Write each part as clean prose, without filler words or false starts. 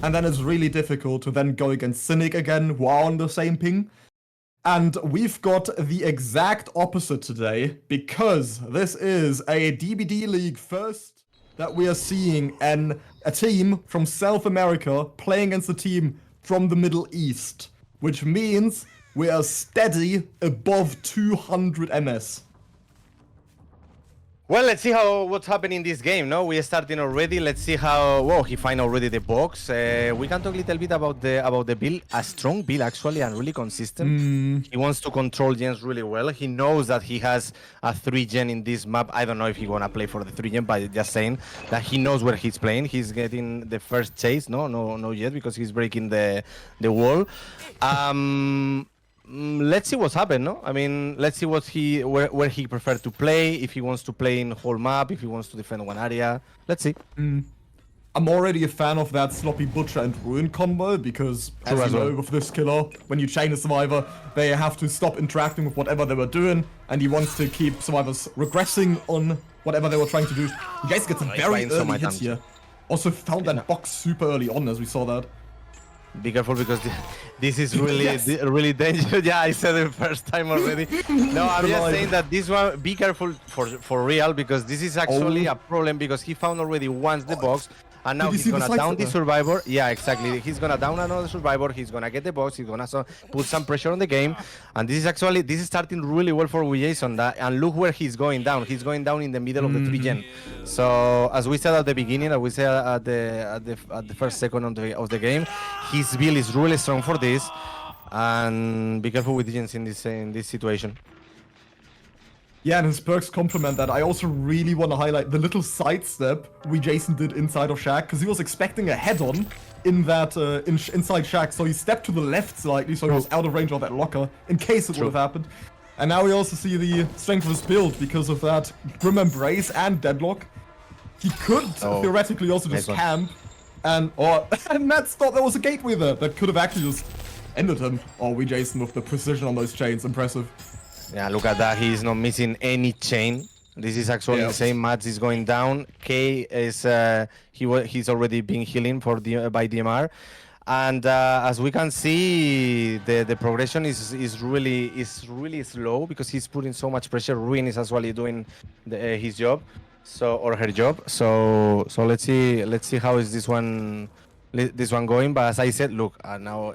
and then it's really difficult to then go against Cynic again, who are on the same ping. And we've got the exact opposite today, because this is a DBDLeague first that we are seeing, and a team from South America playing against a team from the Middle East, which means we are steady above 200 MS. Well, let's see what's happening in this game. No, we are starting already. Let's see how. Whoa, he find already the box. We can talk a little bit about the build. A strong build actually, and really consistent. He wants to control gens really well. He knows that he has a 3-gen in this map. I don't know if he wanna play for the 3-gen, but just saying that he knows where he's playing. He's getting the first chase. No yet, because he's breaking the wall. Let's see what's happened, no? I mean, let's see where he preferred to play, if he wants to play in whole map, if he wants to defend one area. Let's see. I'm already a fan of that Sloppy Butcher and Ruin combo, because as you know, with this killer, when you chain a survivor, they have to stop interacting with whatever they were doing, and he wants to keep survivors regressing on whatever they were trying to do. You guys get some very early hits here. Also found that box super early on, as we saw that. Be careful, because this is really really dangerous. Yeah, I said it first time already. No, I'm just saying that this one, be careful for real, because this is actually a problem, because he found already once the box, and now he's gonna down the survivor. Yeah, exactly. He's gonna down another survivor. He's gonna get the box. He's gonna put some pressure on the game, and this is starting really well for Jason. And look where he's going down. He's going down in the middle of the 3-gen. So as we said at the beginning, as we said at the first second of the game, his build is really strong for this. And be careful with gens in this situation. Yeah, and his perks complement that. I also really want to highlight the little sidestep Jason did inside of Shack, because he was expecting a head-on in that inside Shack, so he stepped to the left slightly, so he was out of range of that locker, in case it would have happened. And now we also see the strength of his build because of that Grim Embrace and Deadlock. He could theoretically also just camp, and Nats thought there was a gateway there that could have actually just ended him. Oh, Jason with the precision on those chains, impressive. Yeah, look at that. He's not missing any chain. This is actually the same. Mathis is going down. K is he's already been healing by DMR, and as we can see, the progression is really slow, because he's putting so much pressure. Ruin is actually doing his job, or her job. So let's see how is this one going. But as I said, look now.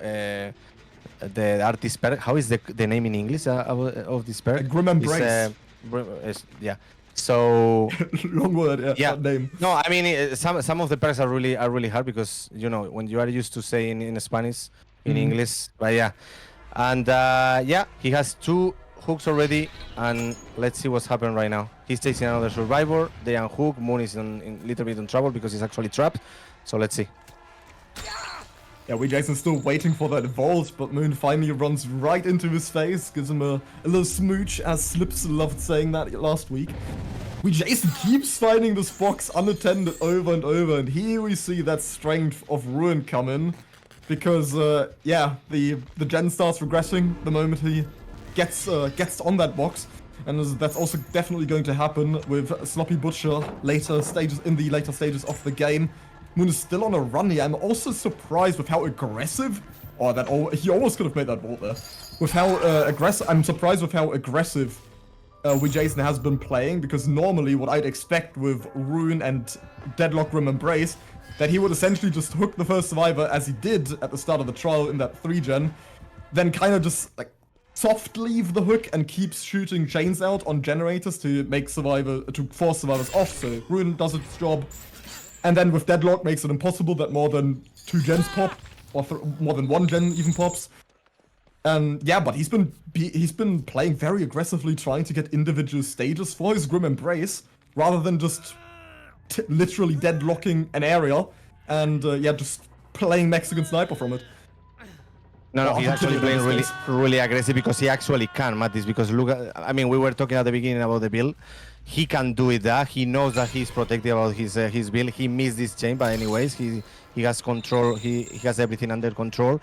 The artist perk, how is the name in English of this perk? Grim Embrace. Yeah. So long word. Yeah. Name. No, I mean some of the perks are really hard, because you know when you are used to saying in Spanish, in English. But yeah, and he has 2 hooks already, and let's see what's happening right now. He's chasing another survivor. They unhook. Moon is in little bit in trouble because he's actually trapped. So let's see. Yeah, Jason's still waiting for that vault, but Moon finally runs right into his face, gives him a little smooch, as Slips loved saying that last week. Jason keeps finding this box unattended over and over, and here we see that strength of Ruin come in, because the gen starts regressing the moment he gets on that box, and that's also definitely going to happen with Sloppy Butcher in the later stages of the game. Moon is still on a run here. I'm also surprised with how aggressive. He almost could have made that vault there. With how aggressive. I'm surprised with how aggressive Jason has been playing, because normally what I'd expect with Ruin and Deadlock Grim Embrace, that he would essentially just hook the first survivor as he did at the start of the trial in that 3-gen, then kind of just like soft leave the hook and keeps shooting chains out on generators to force survivors off. So Ruin does its job. And then with Deadlock makes it impossible that more than 2 gens pop, or more than 1 gen even pops. And yeah, but he's been playing very aggressively, trying to get individual stages for his Grim Embrace, rather than just literally deadlocking an area and just playing Mexican Sniper from it. No, he's actually playing really aggressive, because he actually can, Mathis, because look, I mean, we were talking at the beginning about the build. He can do it. He knows that he's protected about his build. He missed this chain, but anyways, he has control. He has everything under control.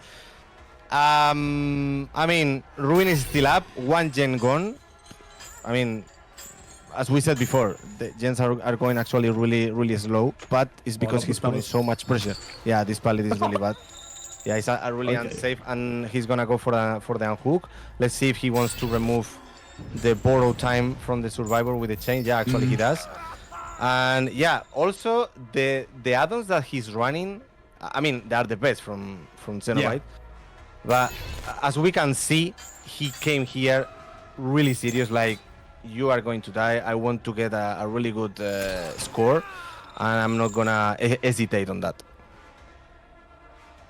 I mean, Ruin is still up. 1 gen gone. I mean, as we said before, the gens are going actually really slow, but it's because he's putting so much pressure. Yeah, this pallet is really bad. Yeah, it's a really unsafe, and he's gonna go for the unhook. Let's see if he wants to remove the borrow time from the survivor with the chain. Yeah, actually he does. And yeah, also the add-ons that he's running, I mean, they are the best from Cenobite. But as we can see, he came here really serious, like, you are going to die. I want to get a really good score, and I'm not gonna hesitate on that.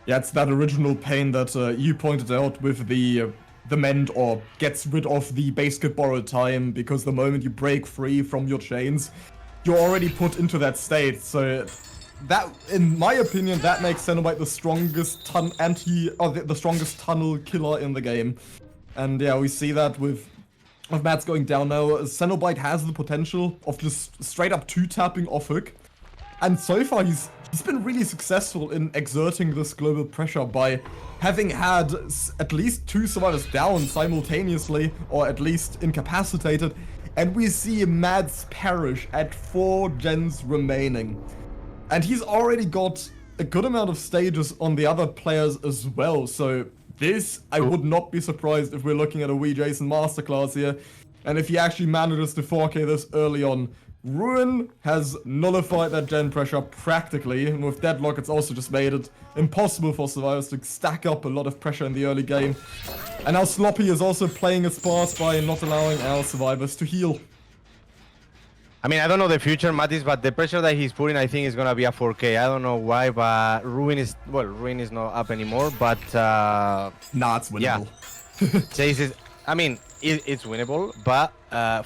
Yeah, it's that original pain that you pointed out with the mend, or gets rid of the base kit borrowed time, because the moment you break free from your chains, you're already put into that state. So that, in my opinion, that makes Cenobite the strongest the strongest tunnel killer in the game. And yeah, we see that with Mads going down now. Cenobite has the potential of just straight up 2-tapping off hook. And so far he's been really successful in exerting this global pressure by having had at least 2 survivors down simultaneously, or at least incapacitated. And we see Mads perish at 4 gens remaining. And he's already got a good amount of stages on the other players as well. So this, I would not be surprised if we're looking at a Jason masterclass here. And if he actually manages to 4K this early on, Ruin has nullified that gen pressure practically. And with Deadlock, it's also just made it impossible for survivors to stack up a lot of pressure in the early game. And now Sloppy is also playing his part by not allowing our survivors to heal. I mean, I don't know the future, Mathis, but the pressure that he's putting, I think, is gonna be a 4K. I don't know why, but Ruin is not up anymore, but nah, it's winnable. Yeah. Chase is, I mean, it's winnable, but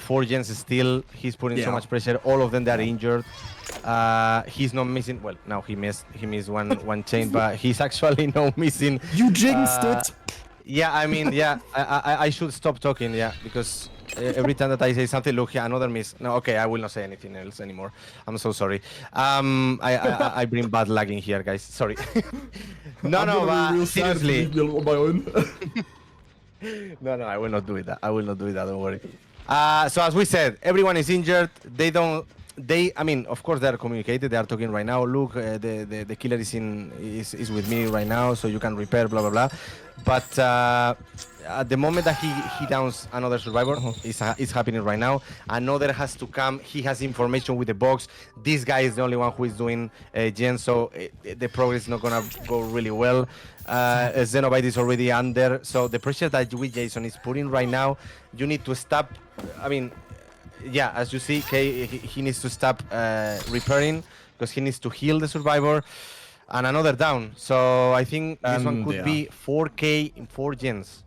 4 gens still, he's putting so much pressure. All of them that are injured. He's not missing. Well, now he missed one chain, but he's actually not missing. You jinxed it. Yeah, I mean, yeah, I should stop talking, yeah, because every time that I say something, look, yeah, another miss. No, okay, I will not say anything else anymore. I'm so sorry. I bring bad luck in here, guys. Sorry. No, but seriously. On my own. No, I will not do it. I will not do it. Don't worry. So as we said, everyone is injured. I mean, of course, they are communicated. They are talking right now. Look, the killer is with me right now, so you can repair, blah blah blah. But at the moment that he downs another survivor, it's happening right now. Another has to come. He has information with the box. This guy is the only one who is doing gen, so the progress is not gonna go really well. Cenobite is already under, so the pressure that Jason is putting right now, you need to stop. I mean, yeah, as you see, he needs to stop repairing, because he needs to heal the survivor. And another down. So I think this one could be 4K in 4 gens.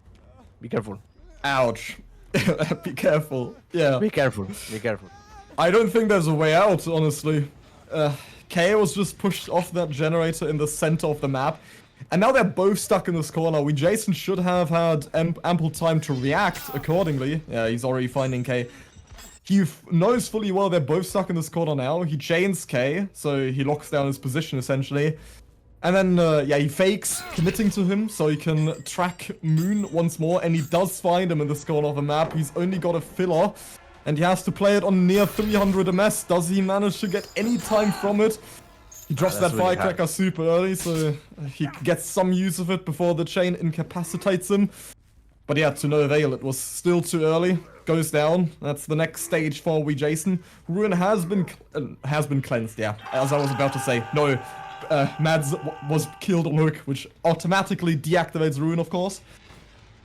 Be careful. Ouch. Be careful. Yeah. Be careful. I don't think there's a way out, honestly. K was just pushed off that generator in the center of the map. And now they're both stuck in this corner. Jason should have had ample time to react accordingly. Yeah, he's already finding K. He knows fully well they're both stuck in this corner now. He chains K, so he locks down his position essentially. And then, yeah, he fakes committing to him so he can track Moon once more. And he does find him in this corner of the map. He's only got a filler. And he has to play it on near 300 MS. Does he manage to get any time from it? He drops that really firecracker super early, so he gets some use of it before the chain incapacitates him. But yeah, to no avail. It was still too early. Goes down. That's the next stage for Jason. Ruin has been cleansed, yeah. As I was about to say. No, Mads was killed on hook, which automatically deactivates Ruin, of course.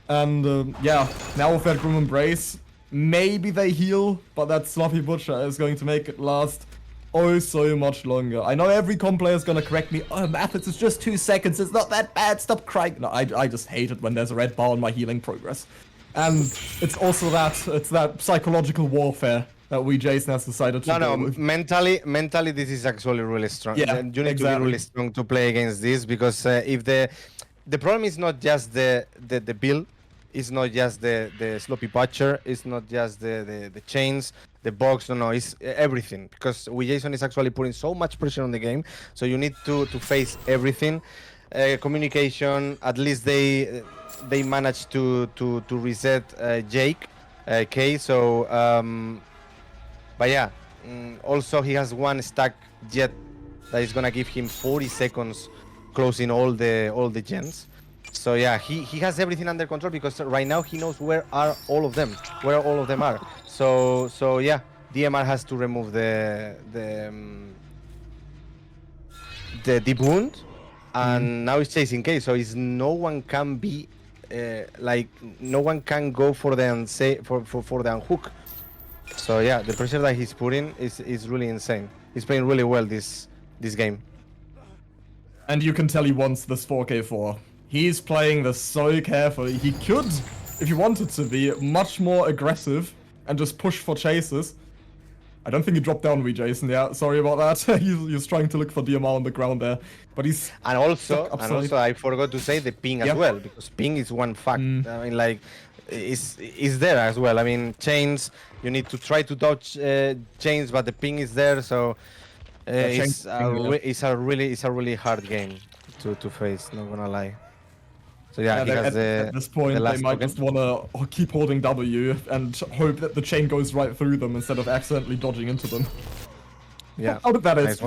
And yeah, now with that Grim Embrace, maybe they heal, but that Sloppy Butcher is going to make it last oh so much longer. I know every comp player is gonna correct me. Oh, Mathis, it's just 2 seconds. It's not that bad. Stop crying. No, I just hate it when there's a red bar on my healing progress. And it's also that psychological warfare that Jason has decided to do with. Mentally, this is actually really strong. Yeah, you need to be really strong to play against this, because if the problem is not just the build, it's not just the Sloppy Butcher, it's not just the chains, the box, no, it's everything. Because Jason is actually putting so much pressure on the game, so you need to face everything. Communication, at least they managed to reset Jake, K, so But yeah, also he has one stack jet that is gonna give him 40 seconds closing all the gens. So yeah, he has everything under control because right now he knows where all of them are. So yeah, DMR has to remove the deep wound, and now he's chasing K. So no one can be no one can go for the for the unhook. So yeah, the pressure that he's putting is really insane. He's playing really well this game. And you can tell he wants this 4K4. He's playing this so carefully. He could, if he wanted to be, much more aggressive and just push for chases. I don't think he dropped down, Jason. Yeah, sorry about that. he's trying to look for DMR on the ground there, but he's and also I forgot to say the ping as well, because ping is one fact. I mean, like, is there as well. I mean, chains, you need to try to dodge chains, but the ping is there, so it's a really hard game to face. Not gonna lie. So yeah, he has at this point they might just wanna keep holding W and hope that the chain goes right through them instead of accidentally dodging into them. Yeah, how did that is?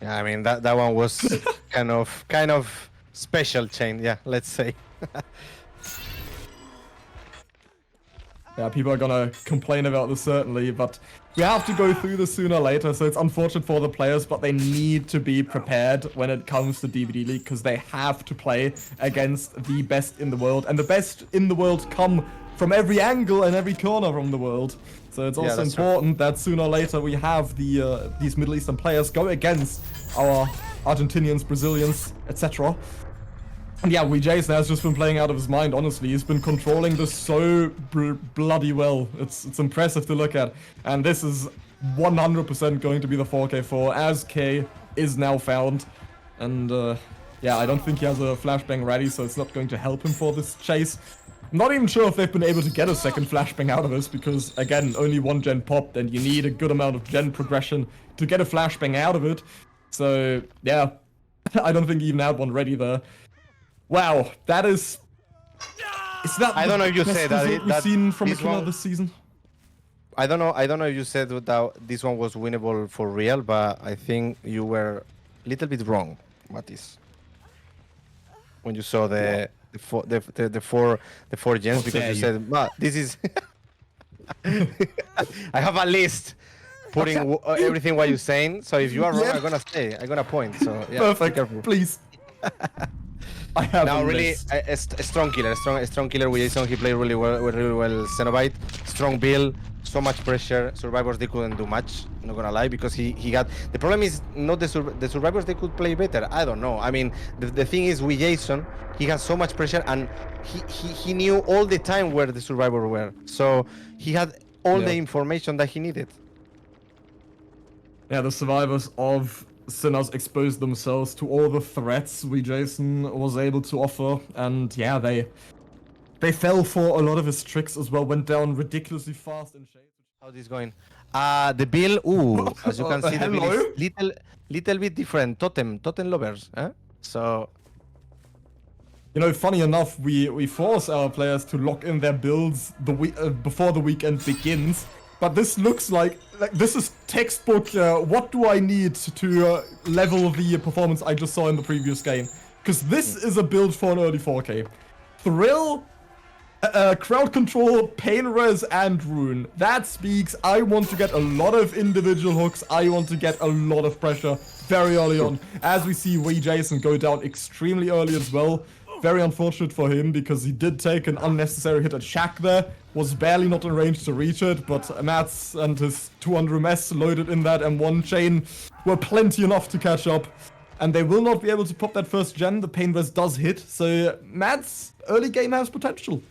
Yeah, I mean that one was kind of special chain. Yeah, let's say. Yeah, people are gonna complain about this certainly, but we have to go through this sooner or later, so it's unfortunate for the players, but they need to be prepared when it comes to DBDLeague, because they have to play against the best in the world, and the best in the world come from every angle and every corner from the world. So it's also important that sooner or later we have these Middle Eastern players go against our Argentinians, Brazilians, etc. And yeah, Jason has just been playing out of his mind, honestly. He's been controlling this so bloody well. It's impressive to look at. And this is 100% going to be the 4K4, as K is now found. And yeah, I don't think he has a flashbang ready, so it's not going to help him for this chase. I'm not even sure if they've been able to get a second flashbang out of this, because again, only one gen popped, and you need a good amount of gen progression to get a flashbang out of it. So yeah, I don't think he even had one ready there. Wow, that is that I don't know if you said that we've seen from a killer this season? I don't know if you said that this one was winnable for real, but I think you were a little bit wrong, Mathis, when you saw the four gens, because you said, this is I have a list putting everything what you're saying, so if you are wrong, I'm gonna point. So yeah, perfect, please. I have now really a strong killer, strong killer with Jason. He played really well Cenobite, strong build, so much pressure. Survivors, they couldn't do much, not gonna lie, because he got, the problem is not the survivors, they could play better, I don't know. I mean, the thing is with Jason, he has so much pressure, and he knew all the time where the survivors were, so he had all the information that he needed. Yeah, the survivors of Sinners exposed themselves to all the threats Jason was able to offer, and yeah, they fell for a lot of his tricks as well, went down ridiculously fast in shades. How's this going? The build, as you can see, the build is little bit different. Totem lovers, huh? So, you know, funny enough, we force our players to lock in their builds before the weekend begins. But this looks like this is textbook, what do I need to level the performance I just saw in the previous game? Because this is a build for an early 4K. Thrill, crowd control, pain res, and rune. That speaks, I want to get a lot of individual hooks, I want to get a lot of pressure very early on. As we see Jason go down extremely early as well. Very unfortunate for him, because he did take an unnecessary hit at Shaq there. Was barely not in range to reach it, but Mats and his 200 MS loaded in that M1 chain were plenty enough to catch up. And they will not be able to pop that first gen. The pain res does hit, so Mats' early game has potential.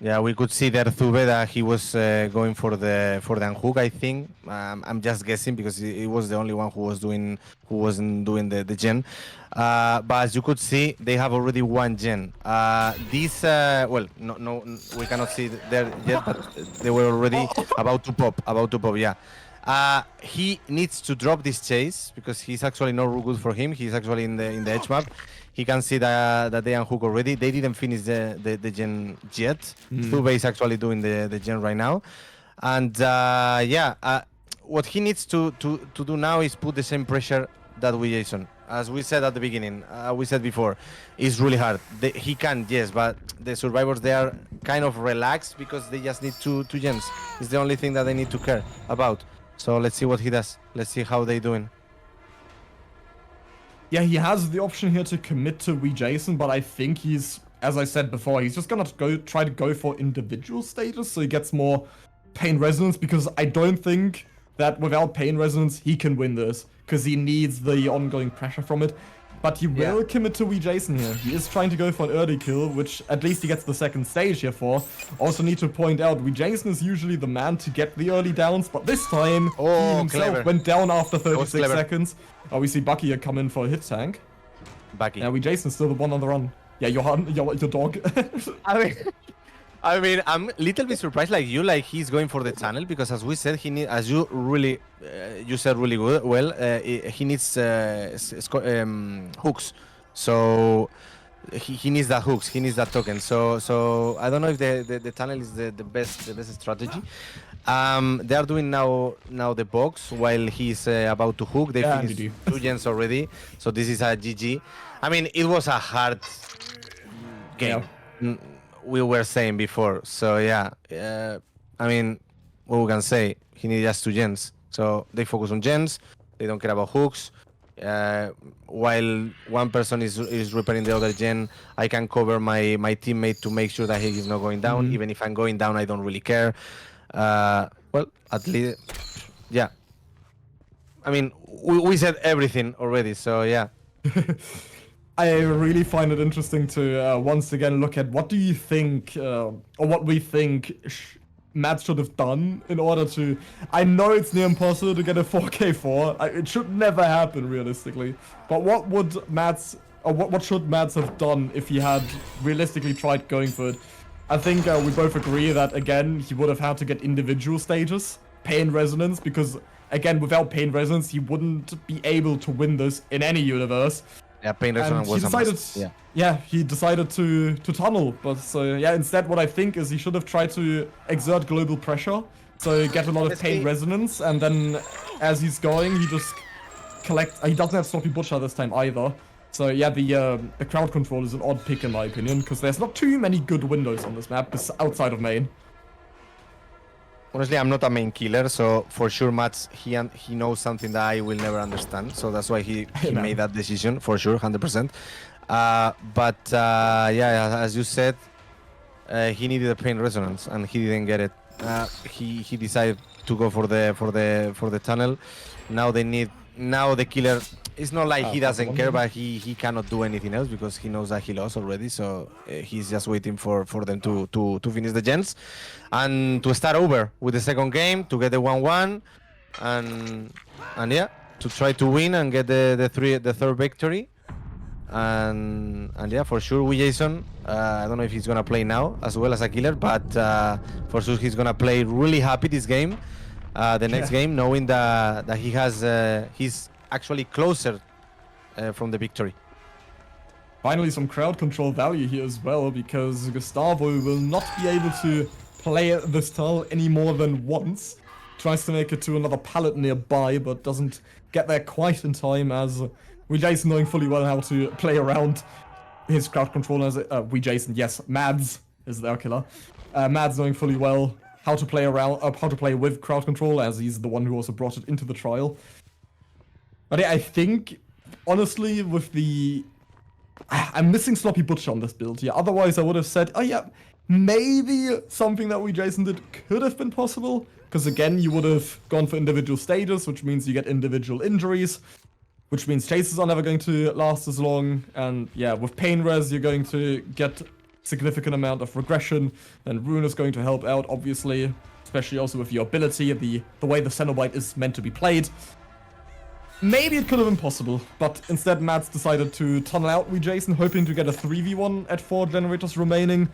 Yeah, we could see there Zube that he was going for the unhook, I think. I'm just guessing, because he was the only one who wasn't doing the gen. But as you could see, they have already one gen. Well, no, we cannot see there yet, but they were already about to pop. Yeah. He needs to drop this chase, because he's actually not good for him. He's actually in the edge map. He can see that they unhook already. They didn't finish the gen yet. Zube is actually doing the gen right now. And what he needs to do now is put the same pressure that with Jason. As we said at the beginning, we said before, it's really hard. He can, yes, but the survivors, they are kind of relaxed because they just need two gems. It's the only thing that they need to care about. So let's see what he does. Let's see how they doing. Yeah, he has the option here to commit to Jason, but I think he's, as I said before, he's just gonna try to go for individual stages so he gets more pain resonance, because I don't think that without pain resonance he can win this, because he needs the ongoing pressure from it. But he will commit to Jason here. He is trying to go for an early kill, which at least he gets the second stage here for. Also need to point out, Jason is usually the man to get the early downs, but this time he himself went down after 36 seconds. Oh, we see Bucky here come in for a hit tank. Bucky. Yeah, Jason's still the one on the run. Yeah, your dog. I mean, I'm a little bit surprised, like you, like he's going for the tunnel, because as we said, you said really good. Well, he needs hooks, so he needs that hooks. He needs that token. So I don't know if the tunnel is the best strategy. They are doing now the box while he's about to hook. They finished 2 gens already, so this is a GG. I mean, it was a hard game. Yeah. We were saying before, so yeah. I mean, what we can say, he needs just 2 gens. So they focus on gens. They don't care about hooks. While one person is repairing the other gen, I can cover my teammate to make sure that he is not going down. Even if I'm going down, I don't really care. Well, at least, yeah. I mean, we said everything already, so yeah. I really find it interesting to once again look at what do you think, or what we think Matt should have done in order to... I know it's near impossible to get a 4K4. It should never happen realistically. But what would what should Matt have done if he had realistically tried going for it? I think we both agree that again he would have had to get individual stages, pain resonance, because again without pain resonance he wouldn't be able to win this in any universe. Yeah, pain resonance was decided, a must. Yeah, he decided to tunnel, but so yeah, instead what I think is he should have tried to exert global pressure, so get a lot of pain resonance, and then as he's going, he just he doesn't have Sloppy Butcher this time either. So yeah, the crowd control is an odd pick in my opinion, because there's not too many good windows on this map outside of main. Honestly, I'm not a main killer, so for sure Mats, he knows something that I will never understand, so that's why he made that decision, for sure, 100%. Yeah, as you said, he needed a pain resonance, and he didn't get it. He decided to go for the tunnel. Now the killer... It's not like he doesn't care, but he cannot do anything else because he knows that he lost already. So he's just waiting for them to finish the gens and to start over with the second game to get the 1-1 and yeah, to try to win and get the third victory. And yeah, for sure with Jason, I don't know if he's gonna play now as well as a killer, but for sure he's gonna play really happy this game, the next game, knowing that he has he's actually closer from the victory. Finally, some crowd control value here as well, because Gustavo will not be able to play this tunnel any more than once. Tries to make it to another pallet nearby, but doesn't get there quite in time, as Jason knowing fully well how to play around his crowd control. As Jason, yes, Mads is their killer. Mads knowing fully well how to play around, how to play with crowd control, as he's the one who also brought it into the trial. But yeah, I think, honestly, with the... I'm missing Sloppy Butcher on this build here. Otherwise, I would have said, oh yeah, maybe something that Jason did could have been possible. Because again, you would have gone for individual stages, which means you get individual injuries. Which means chases are never going to last as long. And yeah, with pain res, you're going to get significant amount of regression. And Rune is going to help out, obviously. Especially also with your ability, the way the Cenobite is meant to be played. Maybe it could have been possible, but instead Mads decided to tunnel out with Jason, hoping to get a 3v1 at 4 generators remaining,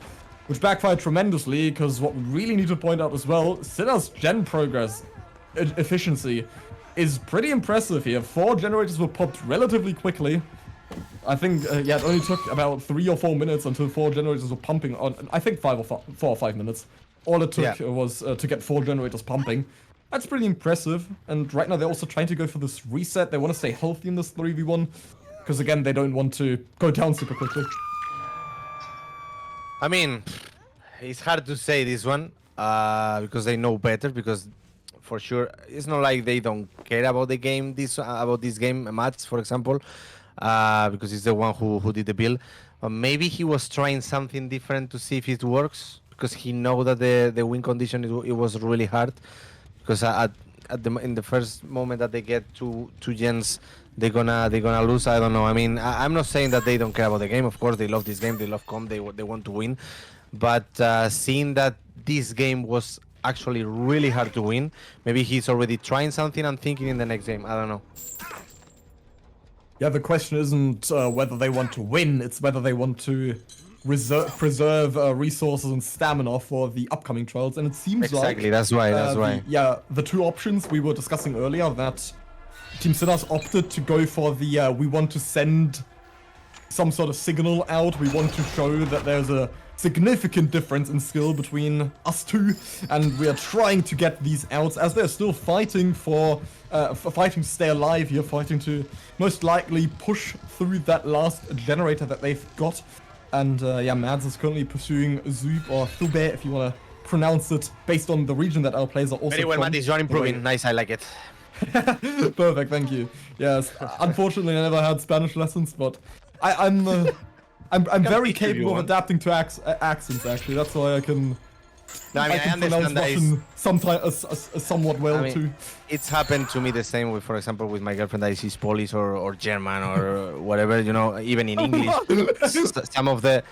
which backfired tremendously, because what we really need to point out as well, Sinner's gen progress efficiency is pretty impressive here. 4 generators were popped relatively quickly. I think, yeah, it only took about 3 or 4 minutes until 4 generators were pumping on, I think 4 or 5 minutes. All it took was to get 4 generators pumping. That's pretty impressive. And right now they're also trying to go for this reset. They want to stay healthy in this 3v1. Because again, they don't want to go down super quickly. I mean, it's hard to say this one because they know better. Because for sure, it's not like they don't care about the game. About this game, Mathis, for example, because he's the one who did the build. Maybe he was trying something different to see if it works. Because he know that the win condition it was really hard. Because in the first moment that they get two gens, they're gonna lose. I don't know. I mean, I'm not saying that they don't care about the game. Of course, they love this game. They love comp. They want to win. But seeing that this game was actually really hard to win, maybe he's already trying something and thinking in the next game. I don't know. Yeah, the question isn't whether they want to win. It's whether they want to preserve resources and stamina for the upcoming trials. And it seems exactly. That's why. The two options we were discussing earlier, that Team Sinners opted to go for the we want to send some sort of signal out. We want to show that there's a significant difference in skill between us two, and we are trying to get these outs as they're still fighting for fighting to stay alive here, fighting to most likely push through that last generator that they've got. And yeah, Mads is currently pursuing Zub or Thube, if you want to pronounce it, based on the region that our players are also very well, from. Mathis, you're improving. Nice, I like it. Perfect, thank you. Yes, unfortunately I never had Spanish lessons, but I'm very capable of adapting to accents. Actually, that's why I can. No, I mean, I can understand that Russian somewhat well I mean, too. It's happened to me the same with, for example, with my girlfriend that is Polish or German or whatever. You know, even in English, some of the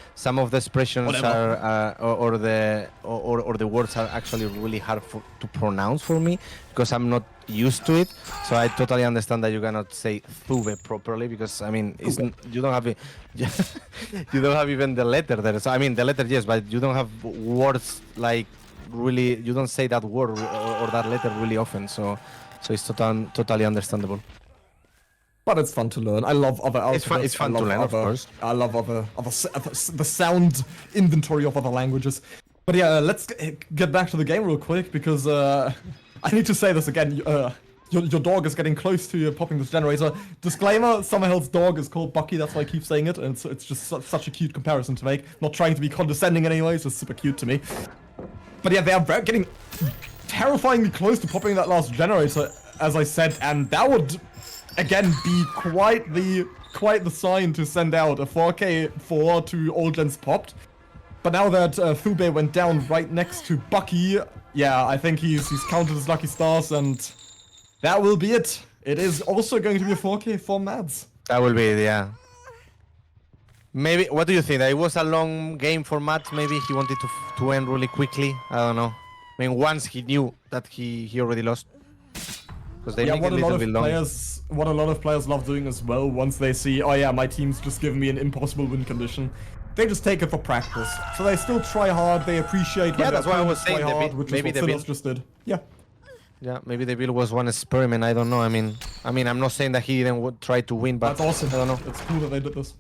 expressions are or the words are actually really hard to pronounce for me because I'm not used to it. So I totally understand that you cannot say Thube properly because I mean you don't have you don't have even the letter there. So I mean the letter yes, but you don't have words like really. You don't say that word or that letter really often. So it's totally understandable. But it's fun to learn. I love other alphabets. It's fun to learn, of course. I love the sound inventory of other languages. But yeah, let's get back to the game real quick because I need to say this again. Your dog is getting close to popping this generator. Disclaimer, Sammahell's dog is called Bucky, that's why I keep saying it, and it's just such a cute comparison to make. Not trying to be condescending in any way, it's just super cute to me. But yeah, they are getting terrifyingly close to popping that last generator, as I said, and that would, again, be quite the sign to send out a 4K4 to all gens popped. But now that Thube went down right next to Bucky, yeah, I think he's counted his lucky stars, and that will be it. It is also going to be a 4K for Mads. That will be it, yeah. Maybe, what do you think? That it was a long game for Mads? Maybe he wanted to end really quickly? I don't know. I mean, once he knew that he already lost. Because they make it a little bit long. What a lot of players love doing as well, once they see, oh yeah, my team's just given me an impossible win condition. They just take it for practice. So they still try hard, they appreciate when that's why I was saying hard, which is what Sinners just did. Yeah. Yeah, maybe the build was one experiment, I don't know. I mean, I'm not saying that he didn't try to win, but... That's awesome. I don't know. It's cool that they did this.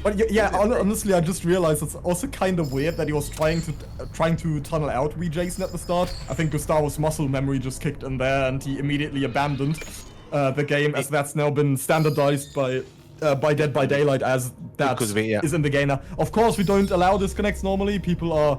But yeah, honestly, I just realized it's also kind of weird that he was trying to tunnel out Jason at the start. I think Gustavo's muscle memory just kicked in there, and he immediately abandoned the game, as that's now been standardized by Dead by Daylight as that is in the game now. Of course, we don't allow disconnects normally. People are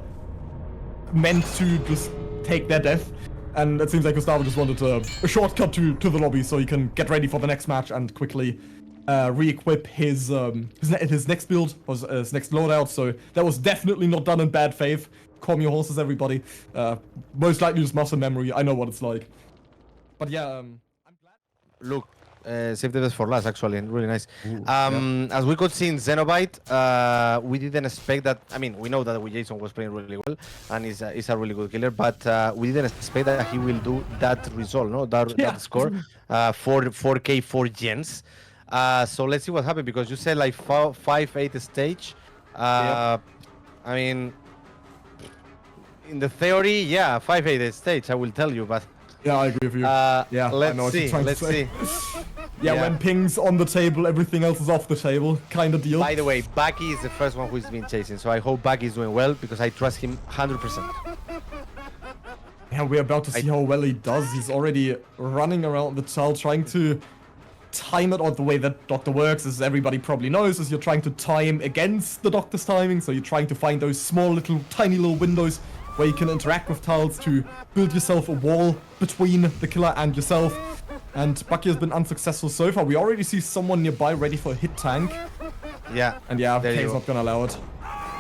meant to just take their death, and it seems like Gustavo just wanted a shortcut to the lobby so he can get ready for the next match and quickly re-equip his next build, or his next loadout. So that was definitely not done in bad faith. Calm your horses, everybody. Most likely just muscle memory. I know what it's like. But yeah, I'm glad. Look, save the best for last, actually, really nice. As we could see in Cenobite, we didn't expect that. I mean, we know that Jason was playing really well and is a really good killer, but we didn't expect that he will do that result, no, that score, 4K 4 gens. So let's see what happens, because you said like 5-8 stage. I mean, in the theory, yeah, 5-8 stage, I will tell you, but yeah, I agree with you. let's see. Yeah, when ping's on the table, everything else is off the table, kind of deal. By the way, Bucky is the first one who's been chasing, so I hope Bucky is doing well because I trust him 100%. Yeah, we're about to see how well he does. He's already running around the tile, trying to time it, or the way that Doctor works, as everybody probably knows, is you're trying to time against the Doctor's timing, so you're trying to find those small little, tiny little windows where you can interact with tiles to build yourself a wall between the killer and yourself. And Bucky has been unsuccessful so far. We already see someone nearby ready for a hit tank. Yeah. And yeah, Kay's not gonna allow it.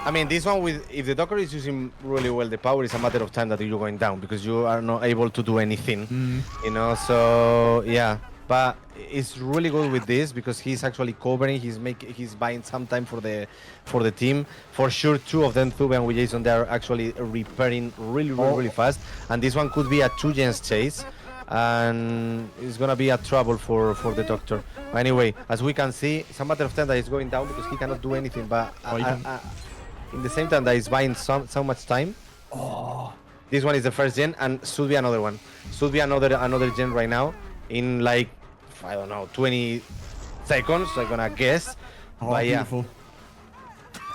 I mean, this one, if the Doctor is using really well the power, it's a matter of time that you're going down because you are not able to do anything, you know. So yeah, but it's really good with this because he's actually covering. He's buying some time for the team. For sure, two of them, Thube and Jason, they are actually repairing really fast. And this one could be a 2 gens chase. And it's gonna be a trouble for the Doctor. Anyway, as we can see, it's a matter of time that he's going down because he cannot do anything. But in the same time that he's buying so much time. This one is the first gen, and should be another one. Should be another gen right now in like, I don't know, 20 seconds. I'm gonna guess. But beautiful.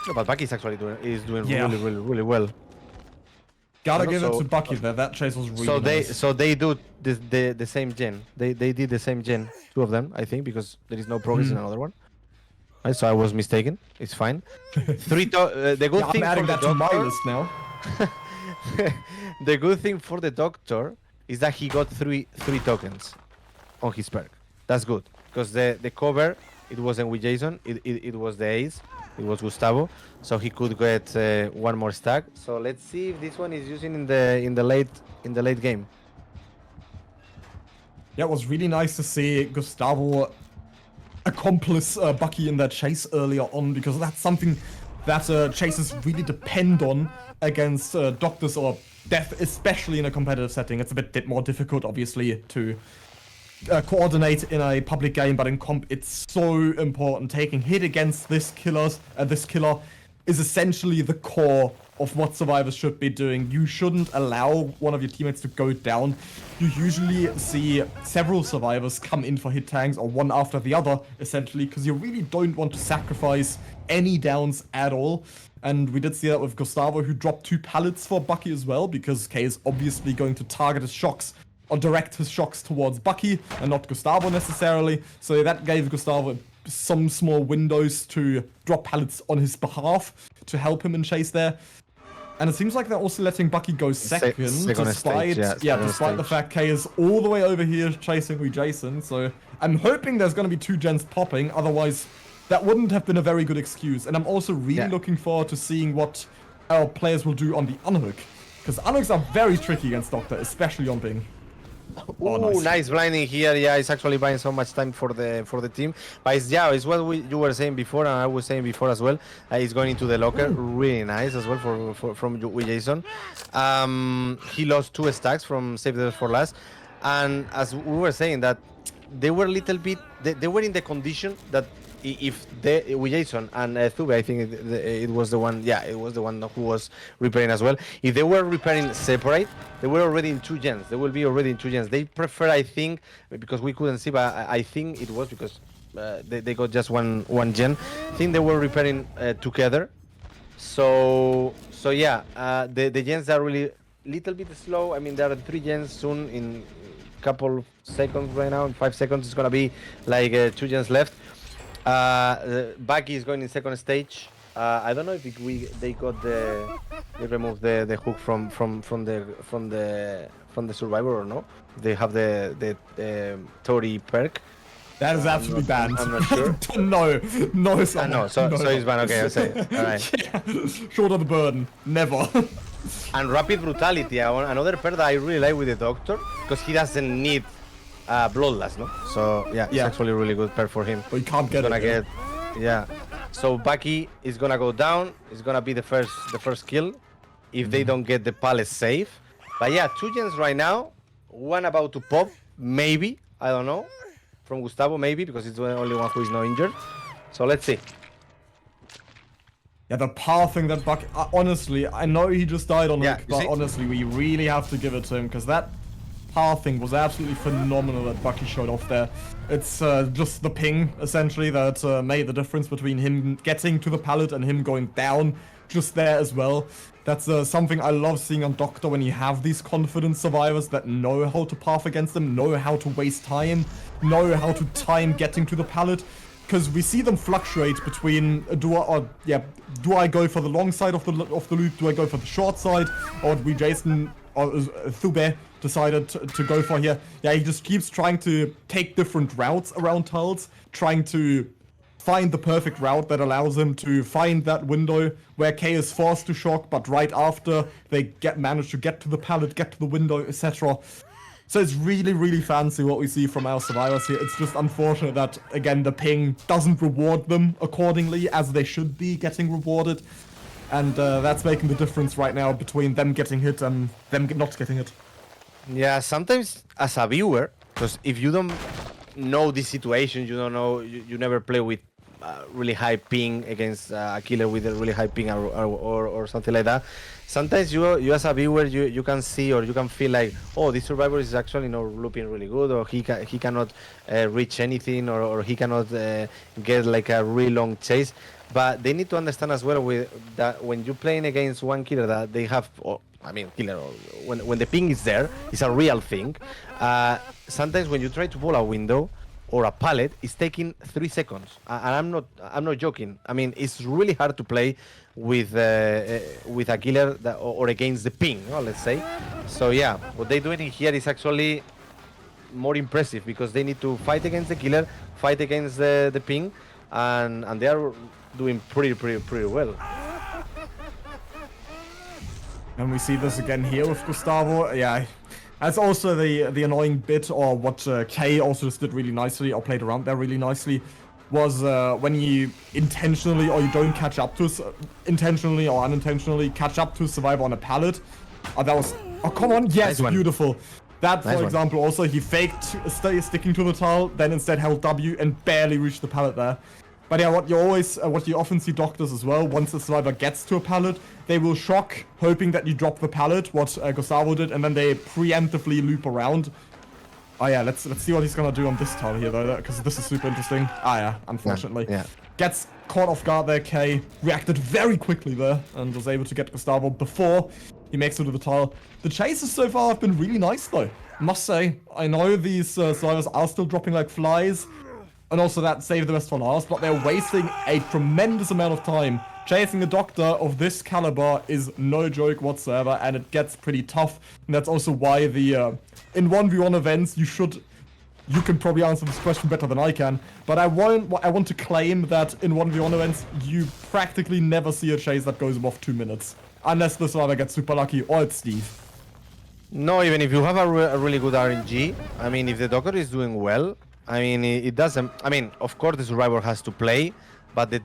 Yeah, but Bucky is actually doing really well. Gotta give it to Bucky there. That chase was really nice. So they do the same gen. They did the same gen, two of them, I think, because there is no progress in another one. Right, so I was mistaken. It's fine. The good thing I'm adding for that the to my Doctor, list now. the good thing for the Doctor is that he got three tokens on his perk. That's good because the cover, it wasn't with Jason. It was the ace. It was Gustavo, so he could get one more stack. So let's see if this one is using in the late game. Yeah, it was really nice to see Gustavo accomplice Bucky in that chase earlier on, because that's something that chases really depend on against Doctors or Death, especially in a competitive setting. It's a bit more difficult, obviously, to coordinate in a public game, but in comp it's so important. Taking hit against this killer is essentially the core of what survivors should be doing. You shouldn't allow one of your teammates to go down. You usually see several survivors come in for hit tanks, or one after the other, essentially, because you really don't want to sacrifice any downs at all. And we did see that with Gustavo, who dropped 2 pallets for Bucky as well, because Kay is obviously going to target his shocks or direct his shocks towards Bucky and not Gustavo necessarily. So that gave Gustavo some small windows to drop pallets on his behalf to help him in chase there. And it seems like they're also letting Bucky go second, despite the fact Kay is all the way over here chasing with Jason. So I'm hoping there's going to be 2 gens popping, otherwise that wouldn't have been a very good excuse. And I'm also really looking forward to seeing what our players will do on the unhook, because unhooks are very tricky against Doctor, especially on ping. Oh, nice blinding here. Yeah, it's actually buying so much time for the team. But it's what you were saying before, and I was saying before as well. It's going into the locker. Really nice as well from Jason. He lost 2 stacks from Save the Best for Last, and as we were saying that they were a little bit. They were in the condition that if with Jason and Thube, I think it was the one. Yeah, it was the one who was repairing as well. If they were repairing separate, they were already in 2 gens. They will be already in 2 gens. They prefer, I think, because we couldn't see, but I think it was because they got just one gen. I think they were repairing together. So yeah, the gens are really little bit slow. I mean, there are 3 gens soon in couple seconds right now. In 5 seconds, it's gonna be like 2 gens left. Bucky is going in second stage. I don't know if they removed the hook from the survivor or no. They have the Tori perk. That is absolutely banned. I'm not sure. No. So it's banned. Okay, I'll say it. All right. Yeah. Shoulder the burden. Never. And rapid brutality. Another perk that I really like with the Doctor, because he doesn't need bloodlust, no? So yeah, it's actually a really good perk for him. But you can't get it. So Bucky is gonna go down. It's gonna be the first kill if they don't get the palace safe. But yeah, 2 gens right now. One about to pop, maybe. I don't know. From Gustavo, maybe, because it's the only one who is not injured. So let's see. Yeah, the pathing that Bucky... honestly, I know he just died on hook, but honestly, we really have to give it to him, because that pathing was absolutely phenomenal that Bucky showed off there. It's just the ping, essentially, that made the difference between him getting to the pallet and him going down just there as well. That's something I love seeing on Doctor when you have these confident survivors that know how to path against them, know how to waste time, know how to time getting to the pallet. Because we see them fluctuate between do I go for the long side of the loop, do I go for the short side, or do we Jason or Thube decided to go for here? Yeah, he just keeps trying to take different routes around tiles, trying to find the perfect route that allows him to find that window where K is forced to shock, but right after they manage to get to the pallet, get to the window, etc. So it's really, really fancy what we see from our survivors here. It's just unfortunate that, again, the ping doesn't reward them accordingly as they should be getting rewarded. And that's making the difference right now between them getting hit and them not getting hit. Yeah, sometimes as a viewer, because if you don't know this situation, you don't know, you never play with really high ping against a killer with a really high ping or something like that. Sometimes you as a viewer you can see or you can feel like, oh, this survivor is actually not looping really good, or he cannot reach anything, or he cannot get like a really long chase. But they need to understand as well with that when you're playing against one killer that they have, when the ping is there, it's a real thing. Sometimes when you try to pull a window or a pallet, it's taking 3 seconds, and I'm not joking. I mean, it's really hard to play with a killer or against the ping, let's say. So yeah, what they're doing here is actually more impressive because they need to fight against the killer, fight against the ping, and they are doing pretty well. And we see this again here with Gustavo. Yeah, that's also the annoying bit, or what Kay also just did really nicely, or played around there really nicely, was when you intentionally or you don't catch up to intentionally or unintentionally catch up to a survivor on a pallet. That was, oh come on, yes, nice, beautiful. That, for example, also he faked sticking to the tile, then instead held W and barely reached the pallet there. But yeah, what you often see doctors as well, once the survivor gets to a pallet, they will shock, hoping that you drop the pallet, what Gustavo did, and then they preemptively loop around. Oh yeah, let's see what he's gonna do on this tile here though, because this is super interesting. Ah yeah, unfortunately. Yeah. Gets caught off guard there, K. Reacted very quickly there, and was able to get Gustavo before he makes it to the tile. The chases so far have been really nice though, must say. I know these survivors are still dropping like flies, and also that saved the best for last, but they're wasting a tremendous amount of time. Chasing a doctor of this caliber is no joke whatsoever, and it gets pretty tough. And that's also why the in 1v1 events you can probably answer this question better than I can, but I want to claim that in 1v1 events you practically never see a chase that goes above 2 minutes, unless the survivor gets super lucky or it's Steve. No, even if you have a really good RNG, I mean, if the doctor is doing well, I mean, it doesn't. I mean, of course, the survivor has to play, but the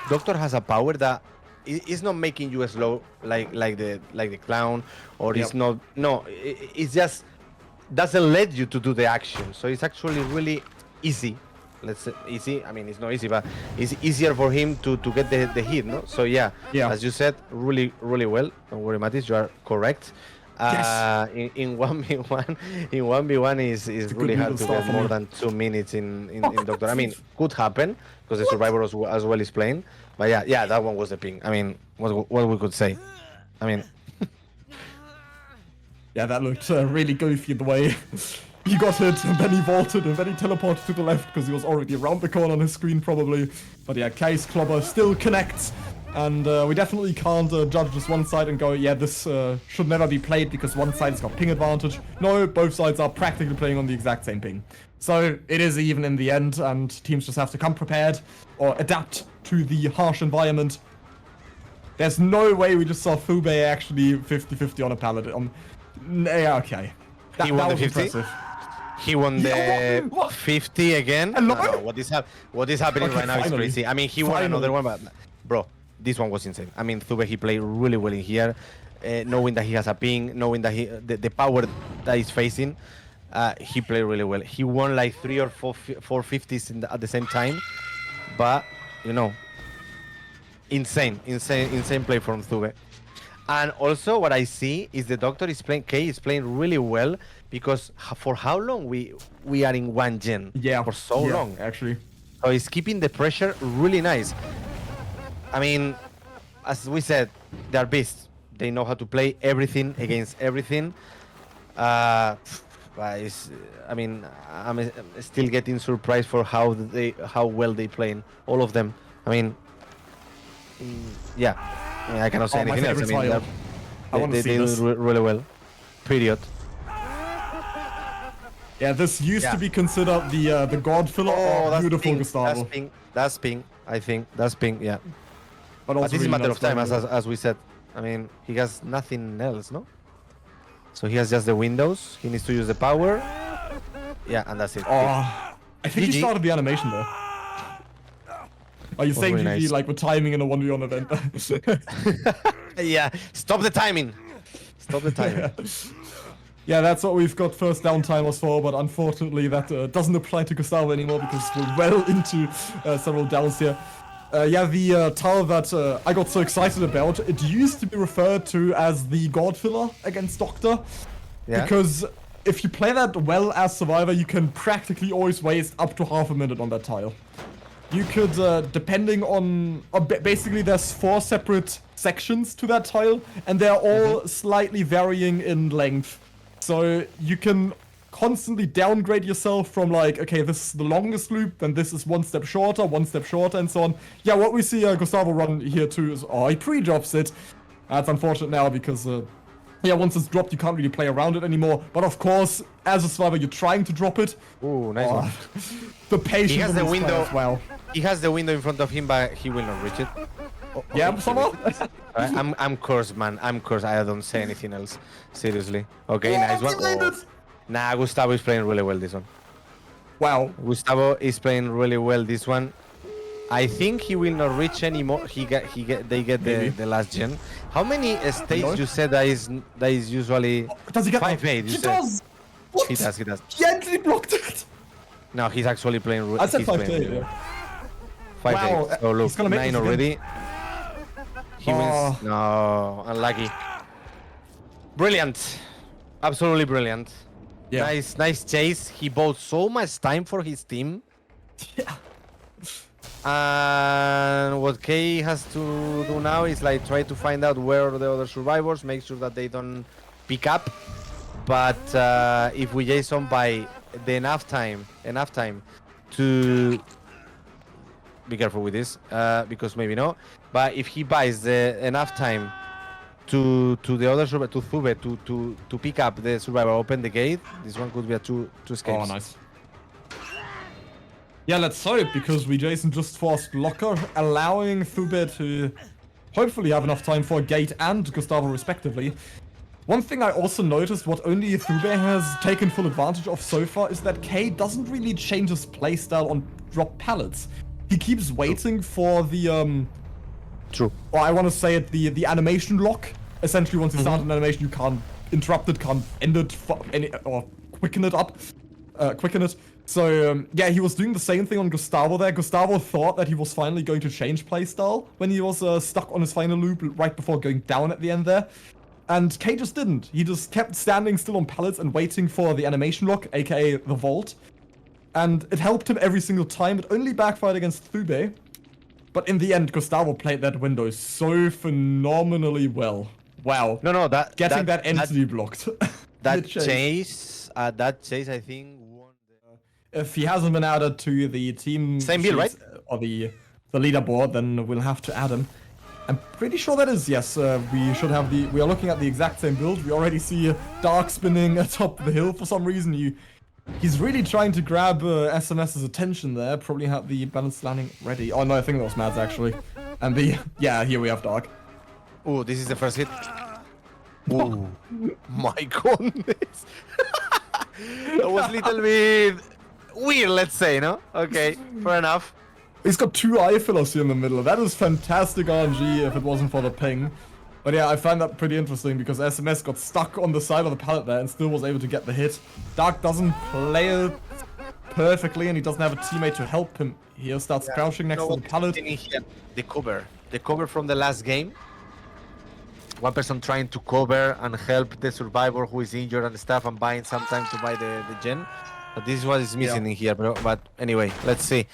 doctor has a power that is not making you slow like the clown, or it's not. No, it's just doesn't let you to do the action. So it's actually really easy. Let's say easy. I mean, it's not easy, but it's easier for him to get the hit. No. So yeah, as you said, really well. Don't worry, Mathis, you are correct. Yes. In 1v1 is really hard to get more than 2 minutes in Doctor. I mean, could happen because the survivor as well is playing, but yeah, that one was the ping. I mean, what we could say. I mean, yeah, that looked really goofy the way he got hit and then he vaulted and then he teleported to the left because he was already around the corner on his screen probably. But yeah, K's Clobber still connects. And we definitely can't judge just one side and go, yeah, this should never be played because one side's got ping advantage. No, both sides are practically playing on the exact same ping. So it is even in the end, and teams just have to come prepared or adapt to the harsh environment. There's no way we just saw Fube actually 50-50 on a pallet. Yeah, okay. He won the 50? Impressive. He won the 50 again? No, what is happening right now is crazy. I mean, he won another one, but bro, this one was insane. I mean, Thube, he played really well in here, knowing that he has a ping, knowing that the power that he's facing, he played really well. He won like 3 or 4 50s at the same time, but you know, insane play from Thube. And also, what I see is the Doctor is playing. K is playing really well because for how long we are in one gen? Yeah. For so long. Actually. So he's keeping the pressure really nice. I mean, as we said, they're beasts. They know how to play everything against everything. But I mean, I'm still getting surprised for how well they playing, all of them. I mean, yeah, I mean, I cannot say anything else. I mean, they do really well. Period. Yeah, this used to be considered the god filler. Oh, that's beautiful ping. Gustavo. That's ping. I think that's ping. Yeah. But This is a matter of time, as we said. I mean, he has nothing else, no? So he has just the windows. He needs to use the power. Yeah, and that's it. Oh, I think he started the animation there. Are you saying really GG nice. like with timing in a 1v1 event? Yeah, stop the timing. Stop the timing. Yeah, that's what we've got first down timers for, but unfortunately that doesn't apply to Gustavo anymore because we're well into several downs here. Yeah, the tower that I got so excited about, it used to be referred to as the god filler against Doctor. Yeah. Because if you play that well as Survivor, you can practically always waste up to half a minute on that tile. You could, depending on... basically, there's 4 separate sections to that tile, and they're all slightly varying in length. So you can constantly downgrade yourself from like, okay, this is the longest loop, then this is one step shorter, and so on. Yeah, what we see Gustavo run here too is, oh, he pre-drops it. That's unfortunate now because, yeah, once it's dropped, you can't really play around it anymore. But of course, as a survivor, you're trying to drop it. Ooh, nice one. The patience. He has the window. Wow. He has the window in front of him, but he will not reach it. Yeah, Sammahell? I'm cursed, man. I'm cursed. I don't say anything else. Seriously. Okay, nice one. Oh. Nah, Gustavo is playing really well this one. Wow. Gustavo is playing really well this one. I think he will not reach anymore. They get the last gen. How many states you said that is usually? Does he get 5-8? He does. What? He does. He actually blocked it. No, he's actually playing. I said 5-8. Yeah. 5-8. Wow. So look, He's gonna make 9 this already. He wins. No, unlucky. Brilliant. Absolutely brilliant. Yeah. Nice chase. He bought so much time for his team. Yeah. And what K has to do now is like try to find out where the other survivors, make sure that they don't pick up. But if we Jason by the enough time to be careful with this, because maybe no. But if he buys the enough time to the other survivor, to Thube, to pick up the survivor, open the gate, this one could be a two escapes. Oh, nice. Yeah, let's hope, because we Jason just forced Locker, allowing Thube to hopefully have enough time for a gate and Gustavo respectively. One thing I also noticed, what only Thube has taken full advantage of so far, is that K doesn't really change his playstyle on drop pallets. He keeps waiting for the True. Or I want to say it, the animation lock. Essentially, once you start an animation, you can't interrupt it, can't end it, or quicken it up, quicken it. So yeah, he was doing the same thing on Gustavo there. Gustavo thought that he was finally going to change playstyle when he was stuck on his final loop right before going down at the end there. And K just didn't. He just kept standing still on pallets and waiting for the animation lock, aka the vault. And it helped him every single time. It only backfired against Thube. But in the end, Gustavo played that window so phenomenally well. Wow. No, getting that entity blocked. That chase, I think won the... If he hasn't been added to the team same build, right? Or the leaderboard, then we'll have to add him. I'm pretty sure that is, yes. We should have we are looking at the exact same build. We already see Dark spinning atop the hill for some reason. He's really trying to grab SMS's attention there. Probably have the balanced landing ready. Oh no, I think that was Mads actually. And yeah, here we have Dark. Oh, this is the first hit. Oh my goodness. That was a little bit weird, let's say, no? Okay, fair enough. He's got 2 eye fillers here in the middle. That is fantastic RNG if it wasn't for the ping. But yeah, I find that pretty interesting because SMS got stuck on the side of the pallet there and still was able to get the hit. Dark doesn't play it perfectly and he doesn't have a teammate to help him. Here starts crouching next to the pallet. The cover from the last game. one person trying to cover and help the survivor who is injured and stuff, and buying some time to buy the gen. But this is what is missing in here, bro. But anyway, let's see.